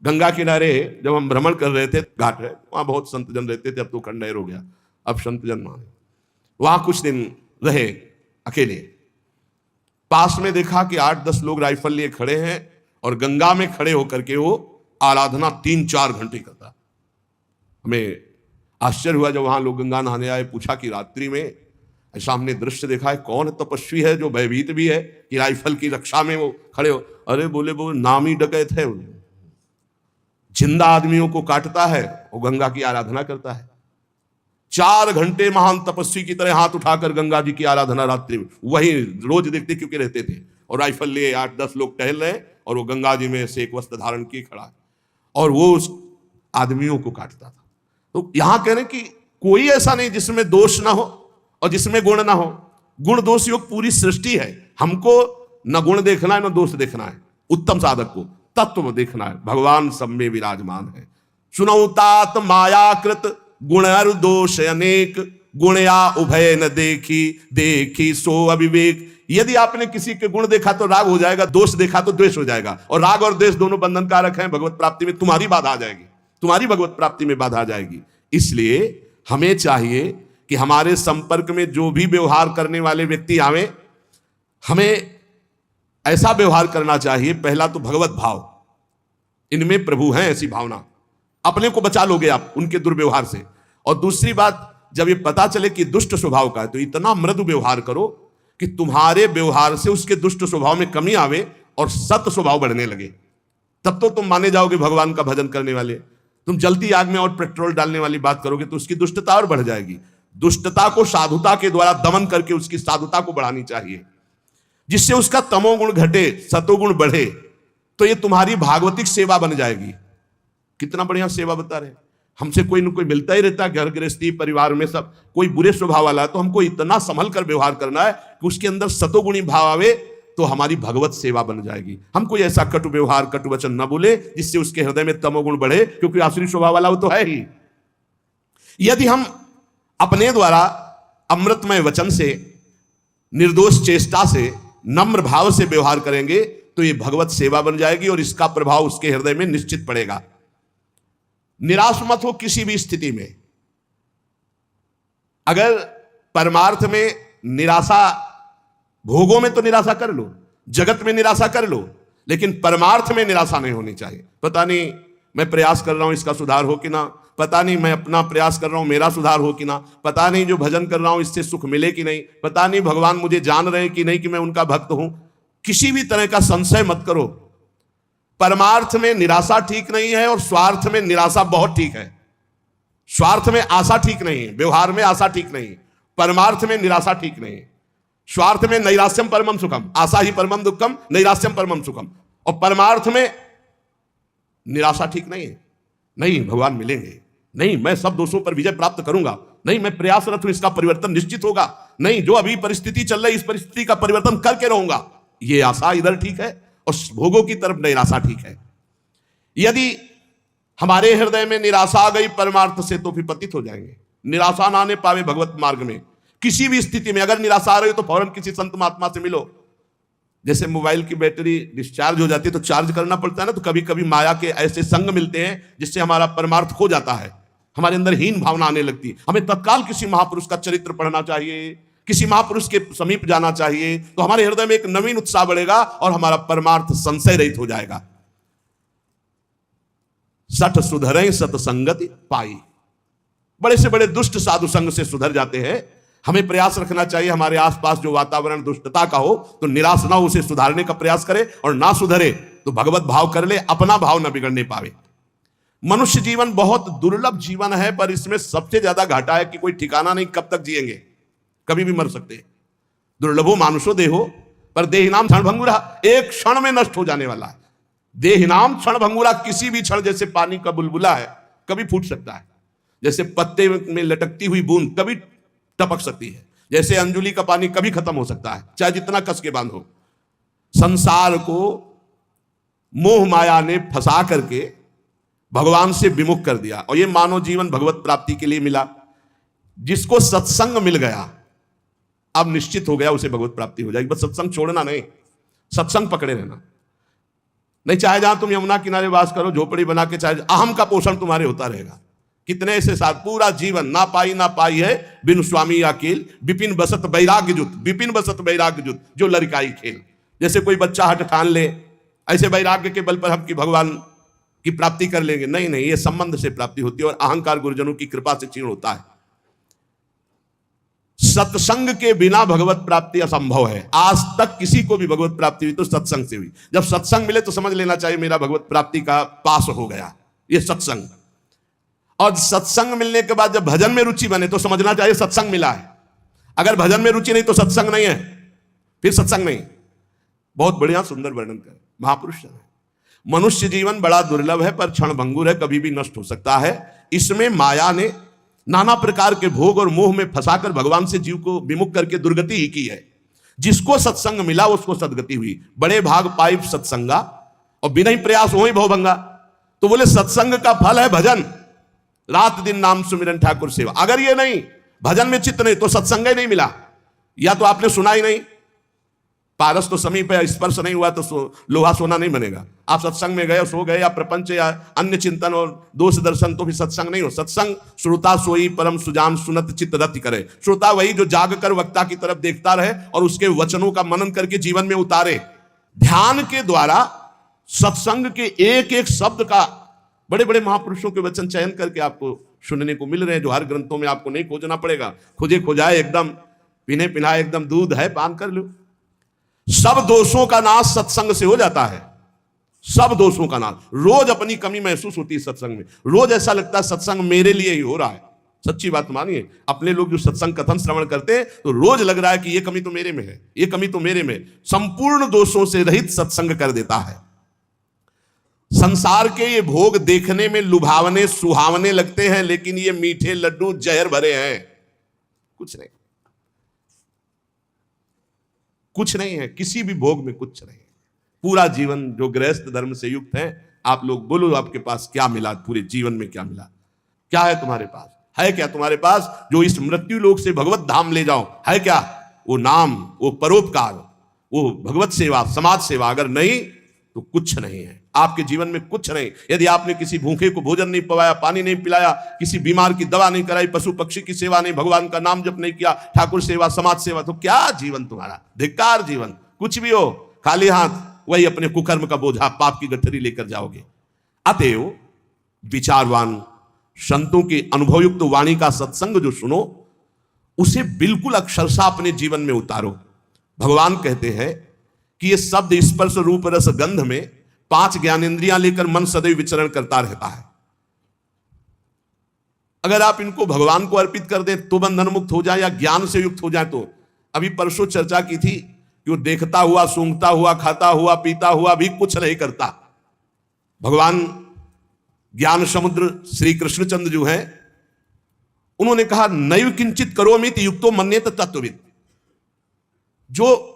गंगा किनारे जब हम भ्रमण कर रहे थे, घाट है वहां बहुत संत जन रहते थे, अब तो खंडहर हो गया, अब संत जन माने। वहां कुछ दिन रहे अकेले, पास में देखा कि 8-10 लोग राइफल लिए खड़े हैं और गंगा में खड़े होकर के वो आराधना 3-4 घंटे करता। हमें आश्चर्य हुआ जब वहां लोग गंगा नहाने आए, पूछा कि रात्रि में ऐसा हमने दृश्य देखा है, कौन तपस्वी है जो भयभीत भी है कि राइफल की रक्षा में वो खड़े हो। अरे बोले वो नामी डकैत है, जिंदा आदमियों को काटता है, वो गंगा की आराधना करता है। 4 घंटे महान तपस्वी की तरह हाथ उठाकर गंगा जी की आराधना रात्रि में, वही रोज देखते क्योंकि रहते थे, और राइफल लिए 8-10 लोग टहल रहे और वो गंगा जी में से एक वस्त्र धारण किए खड़ा है और वो उस आदमियों को काटता था। तो यहां कह रहे कि कोई ऐसा नहीं जिसमें दोष ना हो और जिसमें गुण ना हो। गुण दोष योग पूरी सृष्टि है, हमको न गुण देखना है न दोष देखना है। उत्तम साधक को तत्व देखना है, भगवान सब में विराजमान है। सुनौ तात मायाकृत गुण और दोष अनेक, गुणया उभय न देखी देखी सो अविवेक। यदि आपने किसी के गुण देखा तो राग हो जाएगा, दोष देखा तो द्वेष हो जाएगा, और राग और द्वेष दोनों बंधन कारक हैं। भगवत प्राप्ति में तुम्हारी बाधा आ जाएगी, तुम्हारी भगवत प्राप्ति में बाधा आ जाएगी। इसलिए हमें चाहिए कि हमारे संपर्क में जो भी व्यवहार करने वाले व्यक्ति आवे, हमें ऐसा व्यवहार करना चाहिए। पहला तो भगवत भाव, इनमें प्रभु हैं, ऐसी भावना, अपने को बचा लोगे आप उनके दुर्व्यवहार से। और दूसरी बात, जब ये पता चले कि दुष्ट स्वभाव का है तो इतना मृदु व्यवहार करो कि तुम्हारे व्यवहार से उसके दुष्ट स्वभाव में कमी आवे और सत स्वभाव बढ़ने लगे। तब तो तुम माने जाओगे भगवान का भजन करने वाले। तुम जलती आग में और पेट्रोल डालने वाली बात करोगे तो उसकी दुष्टता और बढ़ जाएगी। दुष्टता को साधुता के द्वारा दमन करके उसकी साधुता को बढ़ानी चाहिए, जिससे उसका तमोगुण घटे, सतोगुण बढ़े। तो ये तुम्हारी भागवतिक सेवा बन जाएगी। कितना बढ़िया सेवा बता रहे। हमसे कोई न कोई मिलता ही रहता है, घर गृहस्थी परिवार में सब कोई बुरे स्वभाव वाला है, तो हमको इतना संभल कर व्यवहार करना है कि उसके अंदर सतोगुणी भाव आवे, तो हमारी भगवत सेवा बन जाएगी। हम कोई ऐसा कटु व्यवहार कटु वचन न बोले जिससे उसके हृदय में तमोगुण बढ़े, क्योंकि आसुरी स्वभाव वाला वो तो है ही। यदि हम अपने द्वारा अमृतमय वचन से, निर्दोष चेष्टा से, नम्र भाव से व्यवहार करेंगे तो ये भगवत सेवा बन जाएगी और इसका प्रभाव उसके हृदय में निश्चित पड़ेगा। निराश मत हो किसी भी स्थिति में। अगर परमार्थ में निराशा, भोगों में तो निराशा कर लो, जगत में निराशा कर लो, लेकिन परमार्थ में निराशा नहीं होनी चाहिए। पता नहीं मैं प्रयास कर रहा हूं इसका सुधार हो कि ना, पता नहीं मैं अपना प्रयास कर रहा हूं मेरा सुधार हो कि ना, पता नहीं जो भजन कर रहा हूं इससे सुख मिले कि नहीं, पता नहीं भगवान मुझे जान रहे हैं कि नहीं कि मैं उनका भक्त हूं। किसी भी तरह का संशय मत करो। परमार्थ में निराशा ठीक नहीं है और स्वार्थ में निराशा बहुत ठीक है। स्वार्थ में आशा ठीक नहीं है, व्यवहार में आशा ठीक नहीं है, परमार्थ में निराशा ठीक नहीं है। स्वार्थ में नैराश्यम परमम सुखम, आशा ही परमम दुखम, नैराश्यम परमम सुखम। और परमार्थ में निराशा ठीक नहीं है। नहीं भगवान मिलेंगे, नहीं मैं सब दोषों पर विजय प्राप्त करूंगा, नहीं मैं प्रयासरत हूं इसका परिवर्तन निश्चित होगा, नहीं जो अभी परिस्थिति चल रही इस परिस्थिति का परिवर्तन करके रहूंगा, ये आशा इधर ठीक है और भोगों की तरफ निराशा ठीक है। यदि हमारे हृदय में निराशा आ गई परमार्थ से तो फिर पतित हो जाएंगे। निराशा ना आने पावे भगवत मार्ग में, किसी भी स्थिति में अगर निराशा आ रही हो तो फौरन किसी संत महात्मा से मिलो। जैसे मोबाइल की बैटरी डिस्चार्ज हो जाती है तो चार्ज करना पड़ता है ना, तो कभी कभी माया के ऐसे संग मिलते हैं जिससे हमारा परमार्थ खो जाता है, हमारे अंदर हीन भावना आने लगती है। हमें तत्काल किसी महापुरुष का चरित्र पढ़ना चाहिए, किसी महापुरुष के समीप जाना चाहिए, तो हमारे हृदय में एक नवीन उत्साह बढ़ेगा और हमारा परमार्थ संशय रहित हो जाएगा। सठ सुधरें सतसंगति पाई, बड़े से बड़े दुष्ट साधु संग से सुधर जाते हैं। हमें प्रयास रखना चाहिए हमारे आसपास जो वातावरण दुष्टता का हो तो निराश ना हो, उसे सुधारने का प्रयास करे, और ना सुधरे तो भगवत भाव कर ले, अपना भाव न बिगड़ने पावे। मनुष्य जीवन बहुत दुर्लभ जीवन है, पर इसमें सबसे ज्यादा घाटा है कि कोई ठिकाना नहीं कब तक जिएंगे, कभी भी मर सकते हैं। दुर्लभो मानुषो देहो पर देहिनाम क्षण भंगुरा, एक क्षण में नष्ट हो जाने वाला है। देहिनाम क्षण भंगुरा, किसी भी क्षण, जैसे पानी का बुलबुला है कभी फूट सकता है, जैसे पत्ते में लटकती हुई बूंद कभी टपक सकती है, जैसे अंजुली का पानी कभी खत्म हो सकता है, चाहे जितना कस के बांध हो। संसार को मोह माया ने फंसा करके भगवान से विमुख कर दिया, और ये मानव जीवन भगवत प्राप्ति के लिए मिला। जिसको सत्संग मिल गया अब निश्चित हो गया उसे भगवत प्राप्ति हो जाएगी। बस सत्संग छोड़ना नहीं, सत्संग पकड़े रहना। नहीं चाहे जहां तुम यमुना किनारे वास करो, झोपड़ी बना के, चाहे अहम का पोषण तुम्हारे होता रहेगा। कितने ऐसे साथ पूरा जीवन ना पाई है बिन स्वामी अकेल, विपिन बसत बैराग्य जुत, विपिन बसत बैराग्य जुत, जो लड़काई खेल। जैसे कोई बच्चा हट ठान ले ऐसे वैराग्य के बल पर हम कि भगवान की प्राप्ति कर लेंगे, नहीं नहीं, ये संबंध से प्राप्ति होती है और अहंकार गुरुजनों की कृपा से क्षीण होता है। सत्संग के बिना भगवत प्राप्ति असंभव है। आज तक किसी को भी भगवत प्राप्ति हुई तो सत्संग से हुई। जब सत्संग मिले तो समझ लेना चाहिए मेरा भगवत प्राप्ति का पास हो गया, ये सत्संग। और सत्संग मिलने के बाद जब भजन में रुचि बने तो समझना चाहिए सत्संग मिला है। अगर भजन में रुचि नहीं तो सत्संग नहीं है, फिर सत्संग नहीं। बहुत बढ़िया सुंदर वर्णन कर महापुरुष है। मनुष्य जीवन बड़ा दुर्लभ है पर क्षण भंगुर है, कभी भी नष्ट हो सकता है। इसमें माया ने नाना प्रकार के भोग और मोह में फंसाकर भगवान से जीव को विमुख करके दुर्गति ही की है। जिसको सत्संग मिला उसको सदगति हुई। बड़े भाग पाई सत्संगा और बिना ही प्रयास हो ही भवभंगा। तो बोले सत्संग का फल है भजन, रात दिन नाम सुमिरन ठाकुर सेवा। अगर ये नहीं, भजन में चित्त नहीं, तो सत्संग ही नहीं मिला, या तो आपने सुना ही नहीं। पारस तो समीप है, स्पर्श नहीं हुआ तो लोहा सोना नहीं बनेगा। आप सत्संग में गए, सो गए, या प्रपंच या अन्य चिंतन और दोष दर्शन, तो भी सत्संग नहीं हो। सत्संग श्रोता सोई परम सुजान सुनत चित्त रति करे। श्रोता वही जो जाग कर वक्ता की तरफ देखता रहे और उसके वचनों का मनन करके जीवन में उतारे। ध्यान के द्वारा सत्संग के एक एक शब्द का, बड़े बड़े महापुरुषों के वचन चयन करके आपको सुनने को मिल रहे हैं, जो हर ग्रंथों में आपको नहीं खोजना पड़ेगा। खुजे खुजाए एकदम, पीने पिलाए एकदम, दूध है पान कर लो। सब दोषों का नाश सत्संग से हो जाता है, सब दोषों का नाश। रोज अपनी कमी महसूस होती है सत्संग में, रोज ऐसा लगता है सत्संग मेरे लिए ही हो रहा है। सच्ची बात मानिए, अपने लोग जो सत्संग कथन श्रवण करते हैं तो रोज लग रहा है कि ये कमी तो मेरे में है, ये कमी तो मेरे में। संपूर्ण दोषों से रहित सत्संग कर देता है। संसार के ये भोग देखने में लुभावने सुहावने लगते हैं, लेकिन ये मीठे लड्डू जहर भरे हैं। कुछ नहीं, कुछ नहीं है, किसी भी भोग में कुछ नहीं है। पूरा जीवन जो गृहस्थ धर्म से युक्त है, आप लोग बोलो आपके पास क्या मिला, पूरे जीवन में क्या मिला? क्या है तुम्हारे पास? है क्या तुम्हारे पास जो इस मृत्यु लोक से भगवत धाम ले जाओ? है क्या? वो नाम, वो परोपकार, वो भगवत सेवा, समाज सेवा। अगर नहीं तो कुछ नहीं है आपके जीवन में, कुछ नहीं। यदि आपने किसी भूखे को भोजन नहीं पवाया, पानी नहीं पिलाया, किसी बीमार की दवा नहीं कराई, पशु पक्षी की सेवा नहीं, भगवान का नाम जप नहीं किया, ठाकुर सेवा, समाज सेवा, तो क्या जीवन तुम्हारा? धिक्कार जीवन। कुछ भी हो, खाली हाथ वही अपने कुकर्म का बोझा, पाप की गठरी लेकर जाओगे। अतएव विचारवान संतों की अनुभवयुक्त वाणी का सत्संग जो सुनो, उसे बिल्कुल अक्षरशः अपने जीवन में उतारो। भगवान कहते हैं कि ये शब्द स्पर्श रूप रस गंध में 5 ज्ञानेंद्रियां लेकर मन सदैव विचरण करता रहता है। अगर आप इनको भगवान को अर्पित कर दें तो बंधन मुक्त हो जाए, या ज्ञान से युक्त हो जाए। तो अभी परसों चर्चा की थी कि वो देखता हुआ, सूंघता हुआ, खाता हुआ, पीता हुआ भी कुछ नहीं करता। भगवान ज्ञान समुद्र श्री कृष्णचंद्र जो है, उन्होंने कहा नैव किंचित करोमित युक्तो मन्येत तत्वविद। जो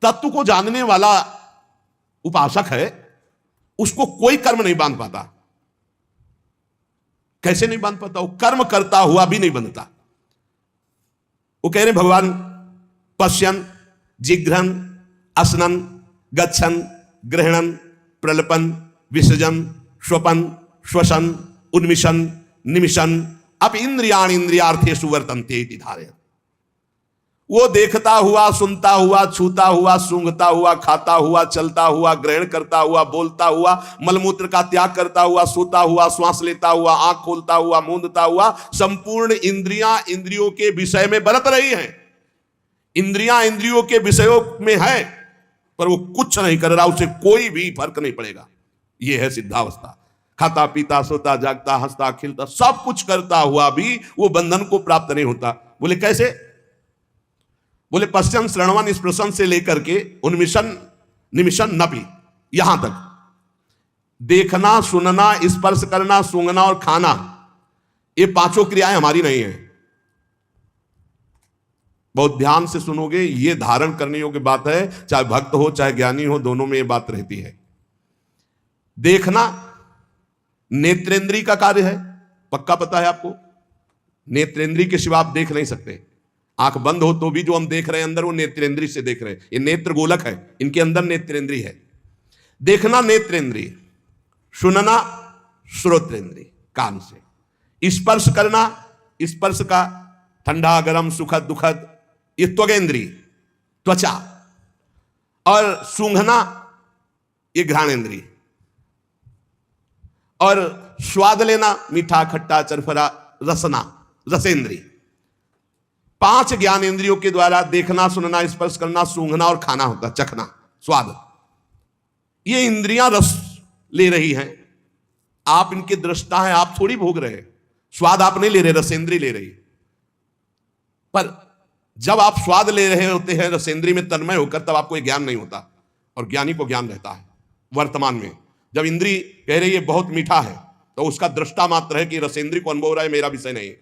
तत्व को जानने वाला उपासक है उसको कोई कर्म नहीं बांध पाता। कैसे नहीं बांध पाता? वो कर्म करता हुआ भी नहीं बनता। वो कह रहे भगवान पश्यन, जिघ्रन, असनन, गच्छन, ग्रहणन, प्रलपन, विसर्जन, स्वपन, श्वसन, उन्मिशन, निमिशन, अप इंद्रियाण इंद्रियार्थेषु वर्तन्ते इति धारयन्। वो देखता हुआ, सुनता हुआ, छूता हुआ, सूंघता हुआ, खाता हुआ, चलता हुआ, ग्रहण करता हुआ, बोलता हुआ, मलमूत्र का त्याग करता हुआ, सोता हुआ, श्वास लेता हुआ, आंख खोलता हुआ, मूंदता हुआ, संपूर्ण इंद्रियां इंद्रियों के विषय में बरत रही हैं। इंद्रियां इंद्रियों के विषयों में है, पर वो कुछ नहीं कर रहा, उसे कोई भी फर्क नहीं पड़ेगा। ये है सिद्धावस्था। खाता पीता सोता जागता हंसता खिलता सब कुछ करता हुआ भी वो बंधन को प्राप्त नहीं होता। बोले कैसे? बोले पश्चिम श्रवण स्पर्शन से लेकर के उन्मिशन निमिशन नपी, यहां तक देखना, सुनना, स्पर्श करना, सूंघना और खाना, ये पांचों क्रियाएं हमारी नहीं है। बहुत ध्यान से सुनोगे, ये धारण करने योग्य बात है। चाहे भक्त हो चाहे ज्ञानी हो, दोनों में ये बात रहती है। देखना नेत्रेंद्री का कार्य है, पक्का पता है आपको। नेत्रेंद्री के सिवा आप देख नहीं सकते। आंख बंद हो तो भी जो हम देख रहे हैं अंदर, वो नेत्रेंद्री से देख रहे हैं। ये नेत्र गोलक है, इनके अंदर नेत्रेंद्री है। देखना नेत्रेंद्री, सुनना श्रोत्रेंद्री कान से, स्पर्श करना, स्पर्श का ठंडा गरम सुखद दुखद, ये त्वगेंद्री त्वचा, और सूंघना ये घ्राणेंद्री, और स्वाद लेना मीठा खट्टा चरफरा रसना रसेंद्री। पांच ज्ञान इंद्रियों के द्वारा देखना, सुनना, स्पर्श करना, सूंघना और खाना होता, चखना, स्वाद। ये इंद्रियां रस ले रही हैं, आप इनके दृष्टा हैं, आप थोड़ी भोग रहे हैं। स्वाद आप नहीं ले रहे, रसेंद्री ले रही। पर जब आप स्वाद ले रहे होते हैं रसेंद्री में तन्मय होकर, तब आपको ज्ञान नहीं होता, और ज्ञानी को ज्ञान रहता है वर्तमान में। जब इंद्री कह रही है बहुत मीठा है, तो उसका दृष्टा मात्र है कि रसेंद्री को अनुभव हो रहा है, मेरा विषय नहीं।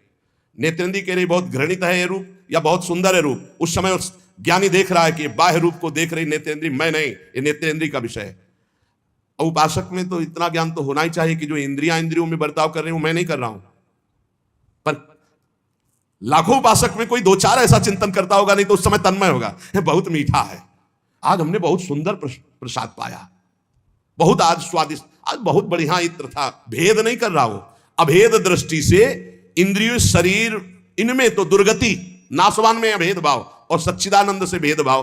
नेत्रेंद्री कह रही बहुत घृणित है ये रूप या बहुत सुंदर है रूप, उस समय उस ज्ञानी देख रहा है कि बाह्य रूप को देख रही नेत्रेंद्री, मैं नहीं, ये नेत्रेंद्री का विषय है। और उपासक में तो इतना ज्ञान तो होना ही चाहिए कि जो इंद्रियां इंद्रियों में बर्ताव कर रही हूं, मैं नहीं कर रहा हूं। पर लाखों उपासक में कोई दो चार ऐसा चिंतन करता होगा, नहीं तो उस समय तन्मय होगा, बहुत मीठा है, आज हमने बहुत सुंदर प्रसाद पाया, बहुत आज स्वादिष्ट, आज बहुत बढ़िया इत्र था। भेद नहीं कर रहा हो, अभेद दृष्टि से इंद्रिय शरीर इनमें तो दुर्गति, नासवान में अभेद भाव और सच्चिदानंद से भेदभाव,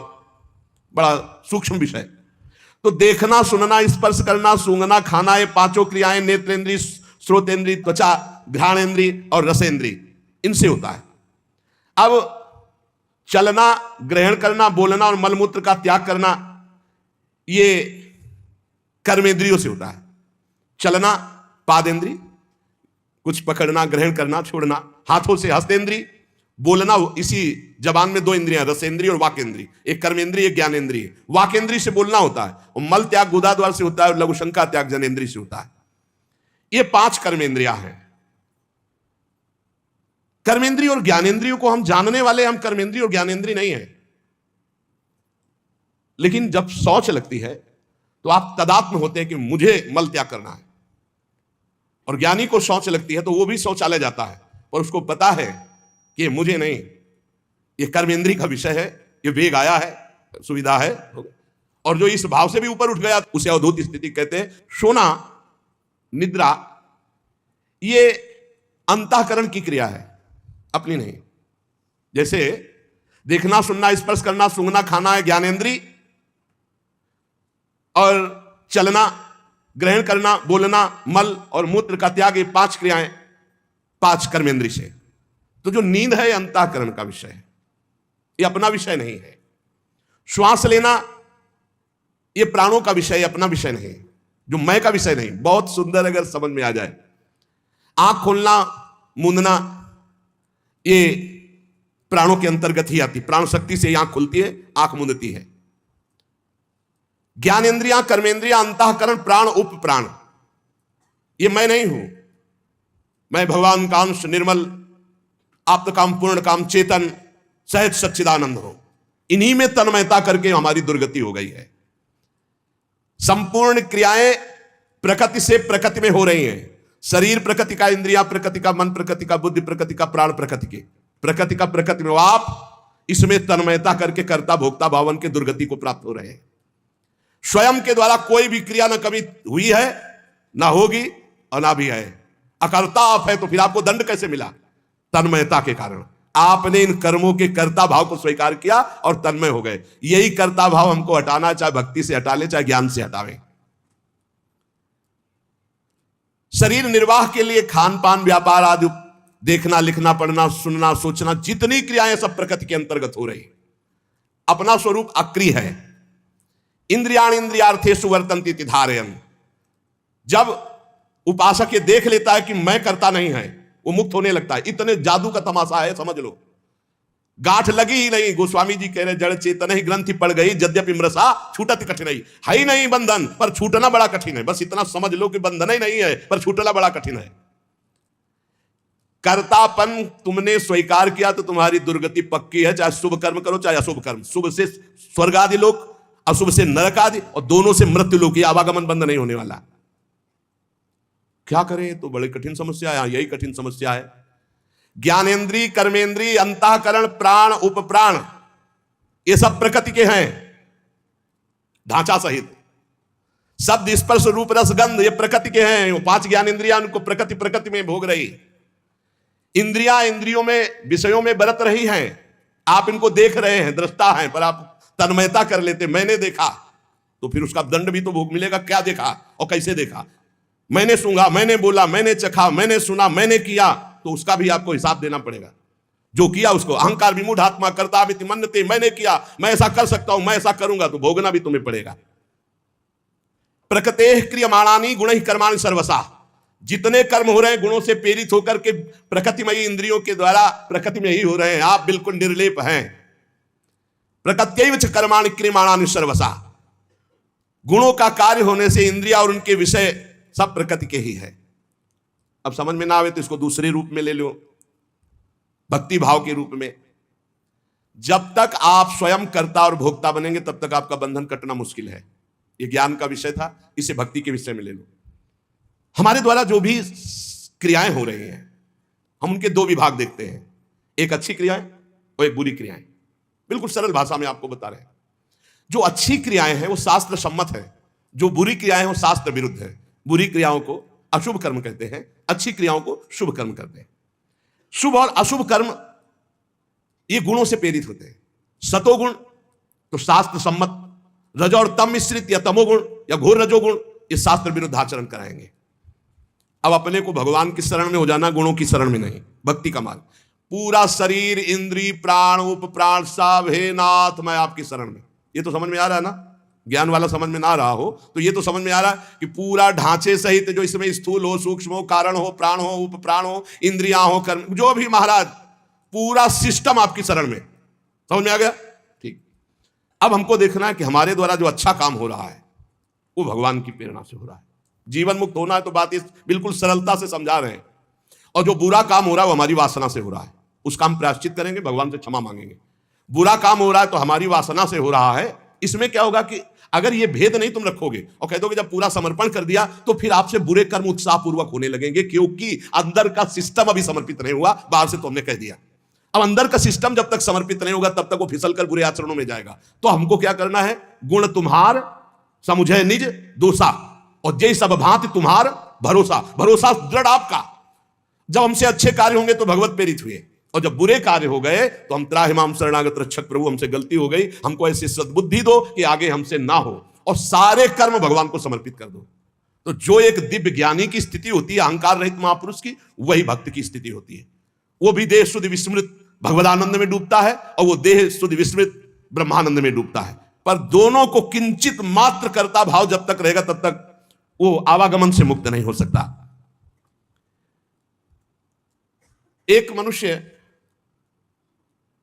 बड़ा सूक्ष्म विषय। तो देखना, सुनना, स्पर्श करना, सूंघना, खाना, ये पांचों क्रियाएं नेत्रेंद्री, श्रोतेंद्री, त्वचा, घ्राणेंद्री और रसेंद्री, इनसे होता है। अब चलना, ग्रहण करना, बोलना और मलमूत्र का त्याग करना, ये कर्मेंद्रियों से होता है। चलना पादेंद्री, कुछ पकड़ना, ग्रहण करना, छोड़ना, हाथों से हस्तेंद्री, बोलना, इसी जबान में दो इंद्रियां, रसेंद्री और वाकेंद्री, एक कर्मेंद्री एक ज्ञानेंद्री। वाकेंद्री से बोलना होता है, और मल त्याग गुदाद्वार से होता है, और लघुशंका त्याग जनेंद्री से होता है। ये पांच कर्मेंद्रियां हैं। कर्मेंद्री और ज्ञानेंद्रियों को हम जानने वाले, हम कर्मेंद्री और ज्ञानेंद्री नहीं है। लेकिन जब शौच लगती है तो आप तदात्म होते हैं कि मुझे मल त्याग करना है, और ज्ञानी को शौच लगती है तो वो भी शौचालय जाता है, और उसको पता है कि मुझे नहीं, ये कर्मेंद्री का विषय है, ये वेग आया है, सुविधा है। और जो इस भाव से भी ऊपर उठ गया उसे अवधूत स्थिति कहते हैं। सोना निद्रा ये अंतःकरण की क्रिया है, अपनी नहीं। जैसे देखना, सुनना, स्पर्श करना, सूंघना, खाना है ज्ञानेंद्री, और चलना, ग्रहण करना, बोलना, मल और मूत्र का त्याग, ये पांच क्रियाएं पांच कर्मेंद्री से। तो जो नींद है, अंतःकरण का विषय है, ये अपना विषय नहीं है। श्वास लेना ये प्राणों का विषय, अपना विषय नहीं, जो मैं का विषय नहीं। बहुत सुंदर अगर समझ में आ जाए। आंख खोलना, मूंदना, ये प्राणों के अंतर्गत ही आती, प्राण शक्ति से आंख खुलती है, आंख मूंदती है। ज्ञानेंद्रियां, कर्मेंद्रियां, अंतःकरण, प्राण, उप प्राण, ये मैं नहीं हूं। मैं भगवान का अंश, निर्मल, आप्त काम, पूर्ण काम, चेतन, सहज सच्चिदानंद हूं। इन्हीं में तन्मयता करके हमारी दुर्गति हो गई है। संपूर्ण क्रियाएं प्रकृति से प्रकृति में हो रही हैं। शरीर प्रकृति का, इंद्रिया प्रकृति का, मन प्रकृति का, बुद्धि प्रकृति का, प्राण प्रकृति के। प्रकृति का प्रकृति में आप इसमें तन्मयता करके कर्ता भोक्ता भावन के दुर्गति को प्राप्त हो रहे हैं। स्वयं के द्वारा कोई भी क्रिया न कभी हुई है, ना होगी और ना भी है। अकर्ता आप है तो फिर आपको दंड कैसे मिला? तन्मयता के कारण आपने इन कर्मों के कर्ता भाव को स्वीकार किया और तन्मय हो गए। यही कर्ता भाव हमको हटाना, चाहे भक्ति से हटा ले चाहे ज्ञान से हटावे। शरीर निर्वाह के लिए खान पान व्यापार आदि, देखना लिखना पढ़ना सुनना सोचना, जितनी क्रियाएं सब प्रकृति के अंतर्गत हो रही। अपना स्वरूप अक्रिय है। इंद्रियाण इंद्रियार्थेषु वर्तन्ते इति धारयन्। जब उपासक ये देख लेता है कि मैं करता नहीं है, वो मुक्त होने लगता है। इतने जादू का तमाशा है, समझ लो। गांठ लगी ही नहीं। गोस्वामी जी कह रहे जड़ चेतन ही ग्रंथि पड़ गई, यद्यपि मृषा छूटत कठिन है ही नहीं बंधन, पर छूटना बड़ा कठिन है। बस इतना समझ लो कि बंधन ही नहीं है, पर छूटना बड़ा कठिन है। कर्तापन तुमने स्वीकार किया तो तुम्हारी दुर्गति पक्की है। चाहे शुभ कर्म करो चाहे अशुभ कर्म, शुभ से स्वर्ग आदि लोक, अशुभ से नरक आदि, और दोनों से मृत्यु लोक। आवागमन बंद नहीं होने वाला। क्या करें? तो बड़ी कठिन समस्या है। यही कठिन समस्या है। ज्ञानेन्द्रीय, कर्मेंद्रीय, अंतःकरण, प्राण, उपप्राण, ये सब प्रकृति के हैं ढांचा सहित। शब्द स्पर्श रूप रस गंध ये प्रकृति के हैं। वो 5 ज्ञानेन्द्रियां उनको प्रकृति में भोग रही। इंद्रियां इंद्रियों में विषयों में बरत रही हैं। आप इनको देख रहे हैं, दृष्टा हैं, पर आप तन्मयता कर लेते। मैंने देखा, तो फिर उसका दंड भी तो भोग मिलेगा। क्या देखा और कैसे देखा? मैंने सूंघा, मैंने बोला, मैंने चखा, मैंने सुना, मैंने किया, तो उसका भी आपको हिसाब देना पड़ेगा। जो किया उसको। अहंकार विमूढ़ आत्मा करता मन्यते, मैंने किया, मैं ऐसा कर सकता हूं, मैं ऐसा करूंगा, तो भोगना भी तुम्हें पड़ेगा। प्रकृतेः क्रियमाणानि गुणैः कर्माणि सर्वशः। जितने कर्म हो रहे हैं गुणों से प्रेरित होकर के प्रकृतिमयी इंद्रियों के द्वारा प्रकृति में ही हो रहे हैं। आप बिल्कुल निर्लेप हैं। प्रकृत्यैव च कर्माणि क्रियमाणानि सर्वशः। गुणों का कार्य होने से इंद्रिया और उनके विषय सब प्रकृति के ही है। अब समझ में ना आवे तो इसको दूसरे रूप में ले लो, भक्ति भाव के रूप में। जब तक आप स्वयं कर्ता और भोक्ता बनेंगे तब तक आपका बंधन कटना मुश्किल है। ये ज्ञान का विषय था, इसे भक्ति के विषय में ले लो। हमारे द्वारा जो भी क्रियाएं हो रही हैं, हम उनके 2 विभाग देखते हैं, एक अच्छी क्रियाएं और एक बुरी क्रियाएं। बिल्कुल सरल भाषा में आपको बता रहे हैं। जो अच्छी क्रियाएं हैं वो शास्त्र सम्मत है, जो बुरी क्रियाएं हैं वो शास्त्र विरुद्ध है। बुरी क्रियाओं को अशुभ कर्म कहते हैं, अच्छी क्रियाओं को शुभ कर्म कहते हैं। शुभ और अशुभ कर्म ये गुणों से प्रेरित होते हैं। सतोगुण तो शास्त्र सम्मत, रज और तम मिश्रित या तमोगुण या घोर रजोगुण ये शास्त्र विरुद्ध आचरण कराएंगे। अब अपने को भगवान की शरण में हो जाना, गुणों की शरण में नहीं। भक्ति का मार्ग, पूरा शरीर इंद्रिय प्राण उप प्राण सब, हे नाथ मैं आपकी शरण में। ये तो समझ में आ रहा है ना? ज्ञान वाला समझ में ना आ रहा हो तो ये तो समझ में आ रहा है कि पूरा ढांचे सहित जो इसमें स्थूल हो, सूक्ष्म हो, कारण हो, प्राण हो, उप प्राण हो, इंद्रियां हो, कर्म, जो भी महाराज, पूरा सिस्टम आपकी शरण में। समझ में आ गया? ठीक। अब हमको देखना है कि हमारे द्वारा जो अच्छा काम हो रहा है वो भगवान की प्रेरणा से हो रहा है। जीवन मुक्त होना है तो बात इस बिल्कुल सरलता से समझा रहे हैं। और जो बुरा काम हो रहा है वो हमारी वासना से हो रहा है, उसका हम प्रायश्चित करेंगे, भगवान से क्षमा मांगेंगे। बुरा काम हो रहा है तो हमारी वासना से हो रहा है। इसमें क्या होगा कि अगर ये भेद नहीं तुम रखोगे और कह दोगे जब पूरा समर्पण कर दिया तो फिर आपसे बुरे कर्म उत्साहपूर्वक होने लगेंगे, क्योंकि अंदर का सिस्टम अभी समर्पित नहीं हुआ। बाहर से तो हमने कह दिया। अब अंदर का सिस्टम जब तक समर्पित नहीं होगा तब तक वो फिसल कर बुरे आचरणों में जाएगा। तो हमको क्या करना है? गुण तुम्हार समुझे निज दोषा, और जय सब भांति तुम्हार भरोसा। भरोसा दृढ़ आपका। जब हमसे अच्छे कार्य होंगे तो भगवत प्रेरित हुए, और जब बुरे कार्य हो गए तो हम त्राहिमाम शरणागत रक्षक प्रभु हमसे गलती हो गई, हमको ऐसी सद्बुद्धि दो कि आगे हमसे ना हो, और सारे कर्म भगवान को समर्पित कर दो। तो जो एक दिव्य ज्ञानी की स्थिति होती है, अहंकार रहित महापुरुष की, वही भक्त की स्थिति होती है। वो भी देह शुद्ध विस्मृत भगवदानंद में डूबता है और वो देह शुद्ध विस्मृत ब्रह्मानंद में डूबता है। पर दोनों को किंचित मात्र करता भाव जब तक रहेगा तब तक वो आवागमन से मुक्त नहीं हो सकता। एक मनुष्य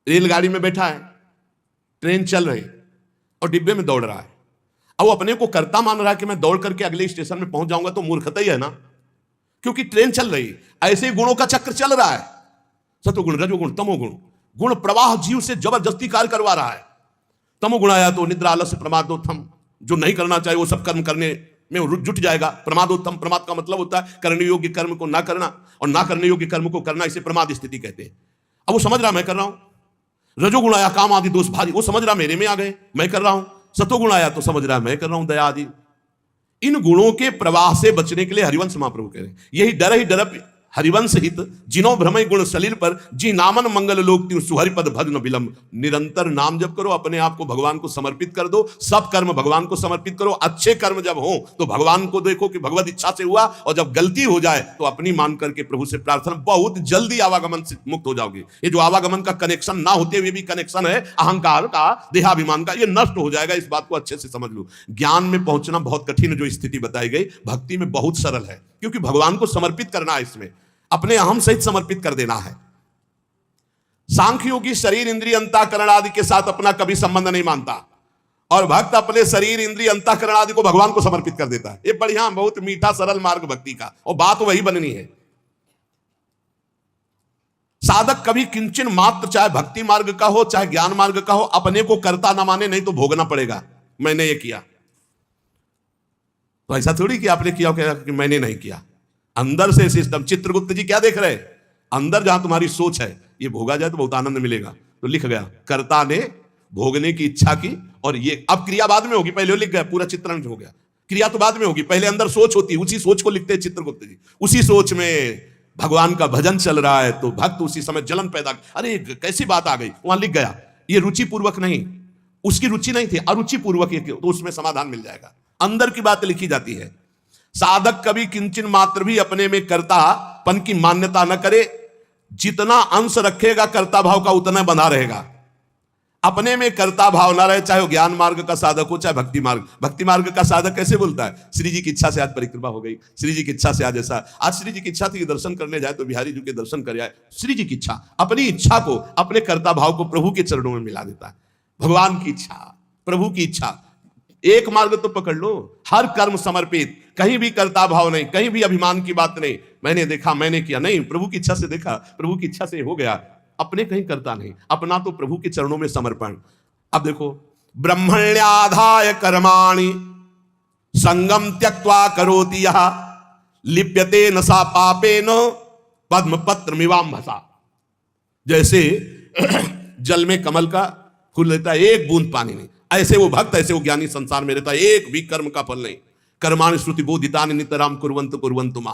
रेलगाड़ी में बैठा है, ट्रेन चल रही और डिब्बे में दौड़ रहा है। अब वो अपने को कर्ता मान रहा है कि मैं दौड़ करके अगले स्टेशन में पहुंच जाऊंगा, तो मूर्खता ही है ना, क्योंकि ट्रेन चल रही। ऐसे ही गुणों का चक्र चल रहा है, सतोगुण रजोगुण तमोगुण। गुण प्रवाह जीव से जबरदस्ती कार्य करवा रहा है। तमोगुण आया तो निद्रा आलस्य प्रमादोत्थम, जो नहीं करना चाहिए वो सब कर्म करने में जुट जाएगा। प्रमादोत्तम, प्रमाद का मतलब होता है करने योग्य कर्म को ना करना, और ना करने योग्य कर्म को करना, इसे प्रमाद स्थिति कहते हैं। अब वो समझ रहा मैं कर रहा हूं। रजोगुण आया काम आदि दोष भारी, वो समझ रहा मेरे में आ गए, मैं कर रहा हूं। सतोगुण आया तो समझ रहा मैं कर रहा हूं दया आदि। इन गुणों के प्रवाह से बचने के लिए हरिवंश महाप्रभु कह रहे हैं, यही डर ही डर हरिवंश हित जिनो भ्रमय गुण सलील पर जी नामन मंगल लोक त्यू सुहरिपद भजन विलंब। निरंतर नाम जप करो, अपने आप को भगवान को समर्पित कर दो, सब कर्म भगवान को समर्पित करो। अच्छे कर्म जब हो तो भगवान को देखो कि भगवत इच्छा से हुआ, और जब गलती हो जाए तो अपनी मान करके प्रभु से प्रार्थना, बहुत जल्दी आवागमन से मुक्त हो जाओगे। ये जो आवागमन का कनेक्शन ना होते हुए भी कनेक्शन है अहंकार का, देहाभिमान का, ये नष्ट हो जाएगा। इस बात को अच्छे से समझ लो। ज्ञान में पहुंचना बहुत कठिन जो स्थिति बताई गई, भक्ति में बहुत सरल है, क्योंकि भगवान को समर्पित करना है, इसमें अपने अहम सहित समर्पित कर देना है। सांख्य योगी शरीर इंद्रिय अंतःकरण आदि के साथ अपना कभी संबंध नहीं मानता, और भक्त अपने शरीर इंद्रिय अंतःकरण आदि को भगवान को समर्पित कर देता है। ये बढ़िया, बहुत मीठा सरल मार्ग भक्ति का, और बात वही बननी है। साधक कभी किंचन मात्र, चाहे भक्ति मार्ग का हो चाहे ज्ञान मार्ग का हो, अपने को कर्ता ना माने, नहीं तो भोगना पड़ेगा। मैंने ये किया, तो ऐसा थोड़ी कि आपने किया कि मैंने नहीं किया। अंदर से सिस्टम, चित्रगुप्त जी क्या देख रहे हैं, अंदर जहां तुम्हारी सोच है, ये भोगा जाए तो बहुत आनंद मिलेगा। तो लिख गया, कर्ता ने भोगने की इच्छा की, और ये अब क्रिया बाद में होगी, पहले लिख गया, पूरा चित्रण हो गया। क्रिया तो बाद में होगी, पहले अंदर सोच होती है, उसी सोच को लिखते हैं चित्रगुप्त जी। उसी सोच में भगवान का भजन चल रहा है, तो भक्त उसी समय जलन पैदा, अरे कैसी बात आ गई, वहां लिख गया। ये रुचि पूर्वक नहीं, उसकी रुचि नहीं थी, अरुचि पूर्वक, तो उसमें समाधान मिल जाएगा। अंदर की बात लिखी जाती है। साधक कभी किंचन मात्र भी अपने में कर्तापन की मान्यता न करे, जितना अंश रखेगा कर्ता भाव का उतना बना रहेगा। अपने में कर्ता भाव ना रहे, चाहे वो ज्ञान मार्ग का साधक हो चाहे भक्ति मार्ग। भक्ति मार्ग का साधक कैसे बोलता है, श्री जी की इच्छा से आज परिक्रमा हो गई, श्री जी की इच्छा से आज ऐसा, आज श्री जी की इच्छा थी दर्शन करने जाए तो बिहारी जी के दर्शन कर आए। श्री जी की इच्छा, अपनी इच्छा को, अपने कर्ता भाव को प्रभु के चरणों में मिला देता है। भगवान की इच्छा, प्रभु की इच्छा, एक मार्ग तो पकड़ लो, हर कर्म समर्पित, कहीं भी कर्ता भाव नहीं, कहीं भी अभिमान की बात नहीं, मैंने देखा मैंने किया नहीं, प्रभु की इच्छा से देखा, प्रभु की इच्छा से हो गया, अपने कहीं करता नहीं, अपना तो प्रभु के चरणों में समर्पण। अब देखो, ब्रह्मण्याधाय कर्माणि संगम त्यक्त्वा करोति यः लिप्यते न सा पापेन पद्मपत्र मिवाम्भसा। जैसे जल में कमल का फूल रहता है, एक बूंद पानी नहीं, ऐसे वो भक्त, ऐसे वो ज्ञानी संसार में रहता है, एक भी कर्म का फल नहीं। कर्माणि श्रुति बोधितानि नितराम कुर्वन्तु कुर्वन्तु मा।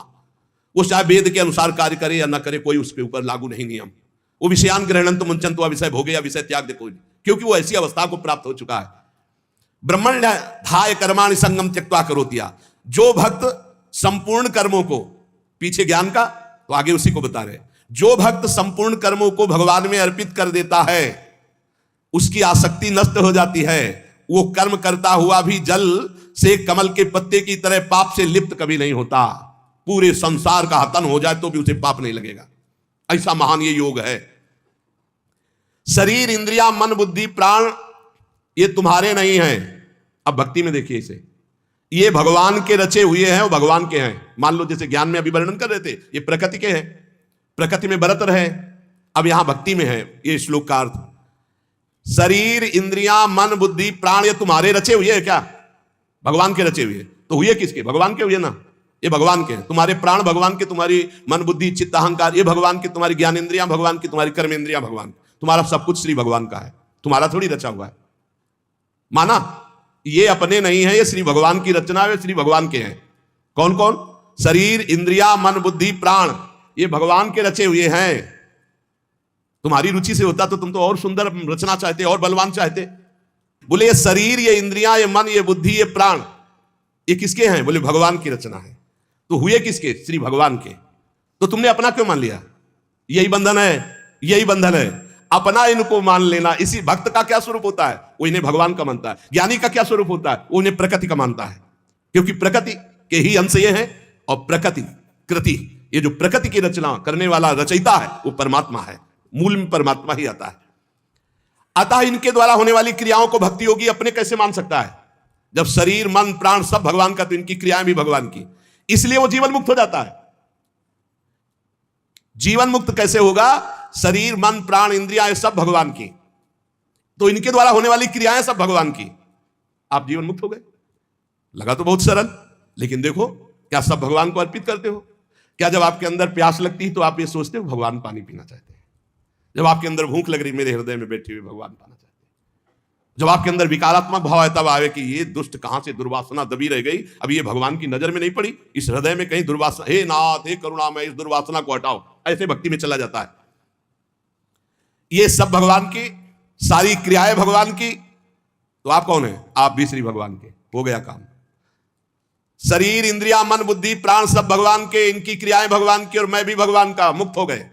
वो चाहे वेद के अनुसार कार्य करे या न करे, कोई उसके ऊपर लागू नहीं नियम। वो विषयान ग्रहणंतु मुंचन्तु, विषय भोगे या विषय त्याग दे कोई, क्योंकि वो ऐसी अवस्था को प्राप्त हो चुका है। ब्रह्मण्याधाय कर्माणि संगम त्यक्त्वा करोति। जो भक्त संपूर्ण कर्मों को, पीछे ज्ञान का तो आगे उसी को बता रहे, जो भक्त संपूर्ण कर्मों को भगवान में अर्पित कर देता है, उसकी आसक्ति नष्ट हो जाती है। वो कर्म करता हुआ भी जल से कमल के पत्ते की तरह पाप से लिप्त कभी नहीं होता। पूरे संसार का हतन हो जाए तो भी उसे पाप नहीं लगेगा, ऐसा महान ये योग है। शरीर इंद्रिया मन बुद्धि प्राण ये तुम्हारे नहीं हैं। अब भक्ति में देखिए इसे, ये भगवान के रचे हुए हैं, वो भगवान के हैं। मान लो जैसे ज्ञान में अभी वर्णन कर रहे थे, ये प्रकृति के हैं, प्रकृति में बरत रहे। अब यहां भक्ति में है ये श्लोक का अर्थ, शरीर इंद्रियां मन बुद्धि प्राण ये तुम्हारे रचे हुए हैं क्या? भगवान के रचे हुए। तो हुए किसके? भगवान के हुए ना, ये भगवान के हैं। तुम्हारे प्राण भगवान के, तुम्हारी मन बुद्धि चित्त अहंकार ये भगवान के, तुम्हारी ज्ञान इंद्रियां भगवान की, तुम्हारी कर्म इंद्रियां भगवान, तुम्हारा सब कुछ श्री भगवान का है, तुम्हारा थोड़ी रचा हुआ है। माना ये अपने नहीं है, ये श्री भगवान की रचना है, श्री भगवान के हैं। कौन कौन? शरीर इंद्रिया मन बुद्धि प्राण ये भगवान के रचे हुए हैं। तुम्हारी रुचि से होता तो तुम तो और सुंदर रचना चाहते, और बलवान चाहते। बोले ये शरीर ये इंद्रियां ये मन ये बुद्धि ये प्राण ये किसके हैं? बोले भगवान की रचना है। तो हुए किसके? श्री भगवान के। तो तुमने अपना क्यों मान लिया? यही बंधन है, यही बंधन है, अपना इनको मान लेना। इसी भक्त का क्या स्वरूप होता है? वो इन्हें भगवान का मानता है। ज्ञानी का क्या स्वरूप होता है? वो इन्हें प्रकृति का मानता है, क्योंकि प्रकृति के ही अंश ये है, और प्रकृति कृति ये जो प्रकृति की रचना करने वाला रचयिता है वो परमात्मा है, मूल में परमात्मा ही आता है। अतः इनके द्वारा होने वाली क्रियाओं को भक्ति योगी अपने कैसे मान सकता है? जब शरीर मन प्राण सब भगवान का, तो इनकी क्रियाएं भी भगवान की, इसलिए वो जीवन मुक्त हो जाता है। जीवन मुक्त कैसे होगा? शरीर मन प्राण इंद्रियां ये सब भगवान की, तो इनके द्वारा होने वाली क्रियाएं सब भगवान की, आप जीवन मुक्त हो गए। लगा तो बहुत सरल, लेकिन देखो क्या सब भगवान को अर्पित करते हो? क्या जब आपके अंदर प्यास लगती है तो आप ये सोचते हो भगवान पानी पीना चाहते हैं? जब आपके अंदर भूख लग रही, मेरे हृदय में बैठे हुए भगवान पाना चाहते हैं। जब आपके अंदर विकारात्मक भाव है, तब आवे कि ये दुष्ट कहां से दुर्वासना दबी रह गई, अब ये भगवान की नजर में नहीं पड़ी, इस हृदय में कहीं दुर्वासना, हे नाथ हे करुणामय, इस दुर्वासना को हटाओ, ऐसे भक्ति में चला जाता है। ये सब भगवान की, सारी क्रियाएं भगवान की, तो आप कौन है? आप भी श्री भगवान के। हो गया काम। शरीर, इंद्रिया, मन, बुद्धि, प्राण सब भगवान के, इनकी क्रियाएं भगवान की, और मैं भी भगवान का, मुक्त हो गए।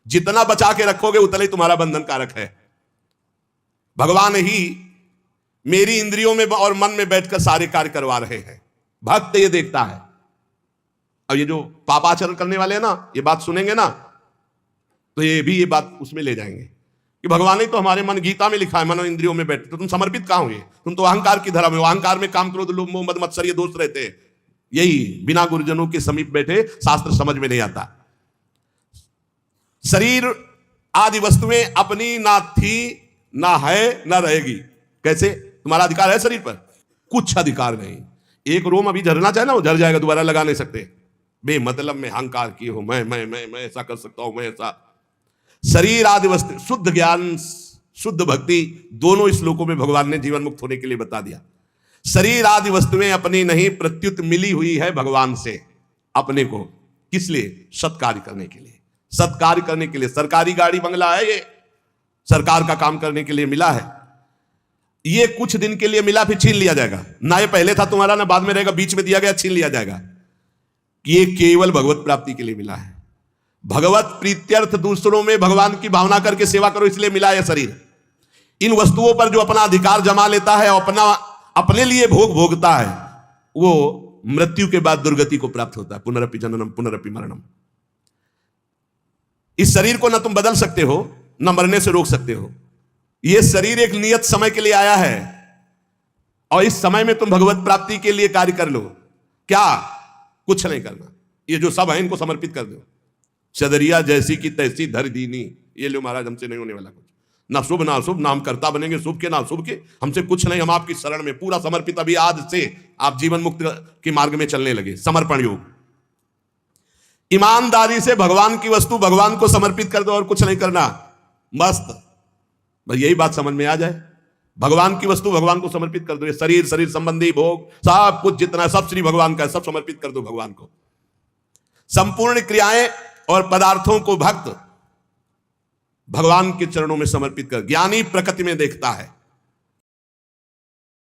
जितना बचा के रखोगे उतना ही तुम्हारा बंधन कारक है। भगवान ही मेरी इंद्रियों में और मन में बैठकर सारे कार्य करवा रहे हैं। भक्त ये देखता है। अब ये जो पापाचरण करने वाले हैं ना, ये बात सुनेंगे ना, तो ये बात उसमें ले जाएंगे कि भगवान ही तो हमारे मन, गीता में लिखा है, मनो इंद्रियों में बैठते, तो तुम समर्पित कहां हुए? तुम तो अहंकार की धरा में हो। अहंकार में काम, क्रोध, लोभ, मोह, मद, मत्सर ये दोष रहते हैं। यही बिना गुरुजनों के समीप बैठे शास्त्र समझ में नहीं आता। शरीर आदि वस्तुएं अपनी ना थी, ना है, ना रहेगी। कैसे? तुम्हारा अधिकार है शरीर पर? कुछ अधिकार नहीं। एक रोम अभी झरना चाहे ना, वो झर जाएगा, दोबारा लगा नहीं सकते। बेमतलब में अहंकार किए हो, मैं ऐसा कर सकता हूं, मैं ऐसा। शरीर आदि वस्तु, शुद्ध ज्ञान, शुद्ध भक्ति, दोनों श्लोकों में भगवान ने जीवन मुक्त होने के लिए बता दिया। शरीर आदि वस्तुएं अपनी नहीं, प्रत्युत मिली हुई है भगवान से अपने को। किस लिए? सत्कार्य करने के लिए। सत्कार्य करने के लिए। सरकारी गाड़ी बंगला है, ये सरकार का काम करने के लिए मिला है। ये कुछ दिन के लिए मिला, फिर छीन लिया जाएगा। ना ये पहले था तुम्हारा, ना बाद में रहेगा, बीच में दिया गया, छीन लिया जाएगा। ये केवल भगवत प्राप्ति के लिए मिला है। भगवत प्रीत्यर्थ, दूसरों में भगवान की भावना करके सेवा करो, इसलिए मिला है शरीर। इन वस्तुओं पर जो अपना अधिकार जमा लेता है और अपने लिए भोग भोगता है, वो मृत्यु के बाद दुर्गति को प्राप्त होता है। पुनरपि जननम पुनरपि मरणम। इस शरीर को ना तुम बदल सकते हो, ना मरने से रोक सकते हो। यह शरीर एक नियत समय के लिए आया है, और इस समय में तुम भगवत प्राप्ति के लिए कार्य कर लो। क्या? कुछ नहीं करना। ये जो सब है इनको समर्पित कर दो। चदरिया जैसी की तैसी धर दीनी, ये लो महाराज, हमसे नहीं होने वाला कुछ। ना शुभ ना अशुभ, ना हम कर्ता बनेंगे शुभ के ना अशुभ के, हमसे कुछ नहीं, हम आपकी शरण में पूरा समर्पित। अभी आज से आप जीवन मुक्त के मार्ग में चलने लगे। समर्पण योग। ईमानदारी से भगवान की वस्तु भगवान को समर्पित कर दो, और कुछ नहीं करना। मस्त। बस यही बात समझ में आ जाए। भगवान की वस्तु भगवान को समर्पित कर दो। ये शरीर, शरीर संबंधी भोग, सब कुछ जितना, सब श्री भगवान का है, सब समर्पित कर दो भगवान को। संपूर्ण क्रियाएं और पदार्थों को भक्त भगवान के चरणों में समर्पित कर। ज्ञानी प्रकृति में देखता है,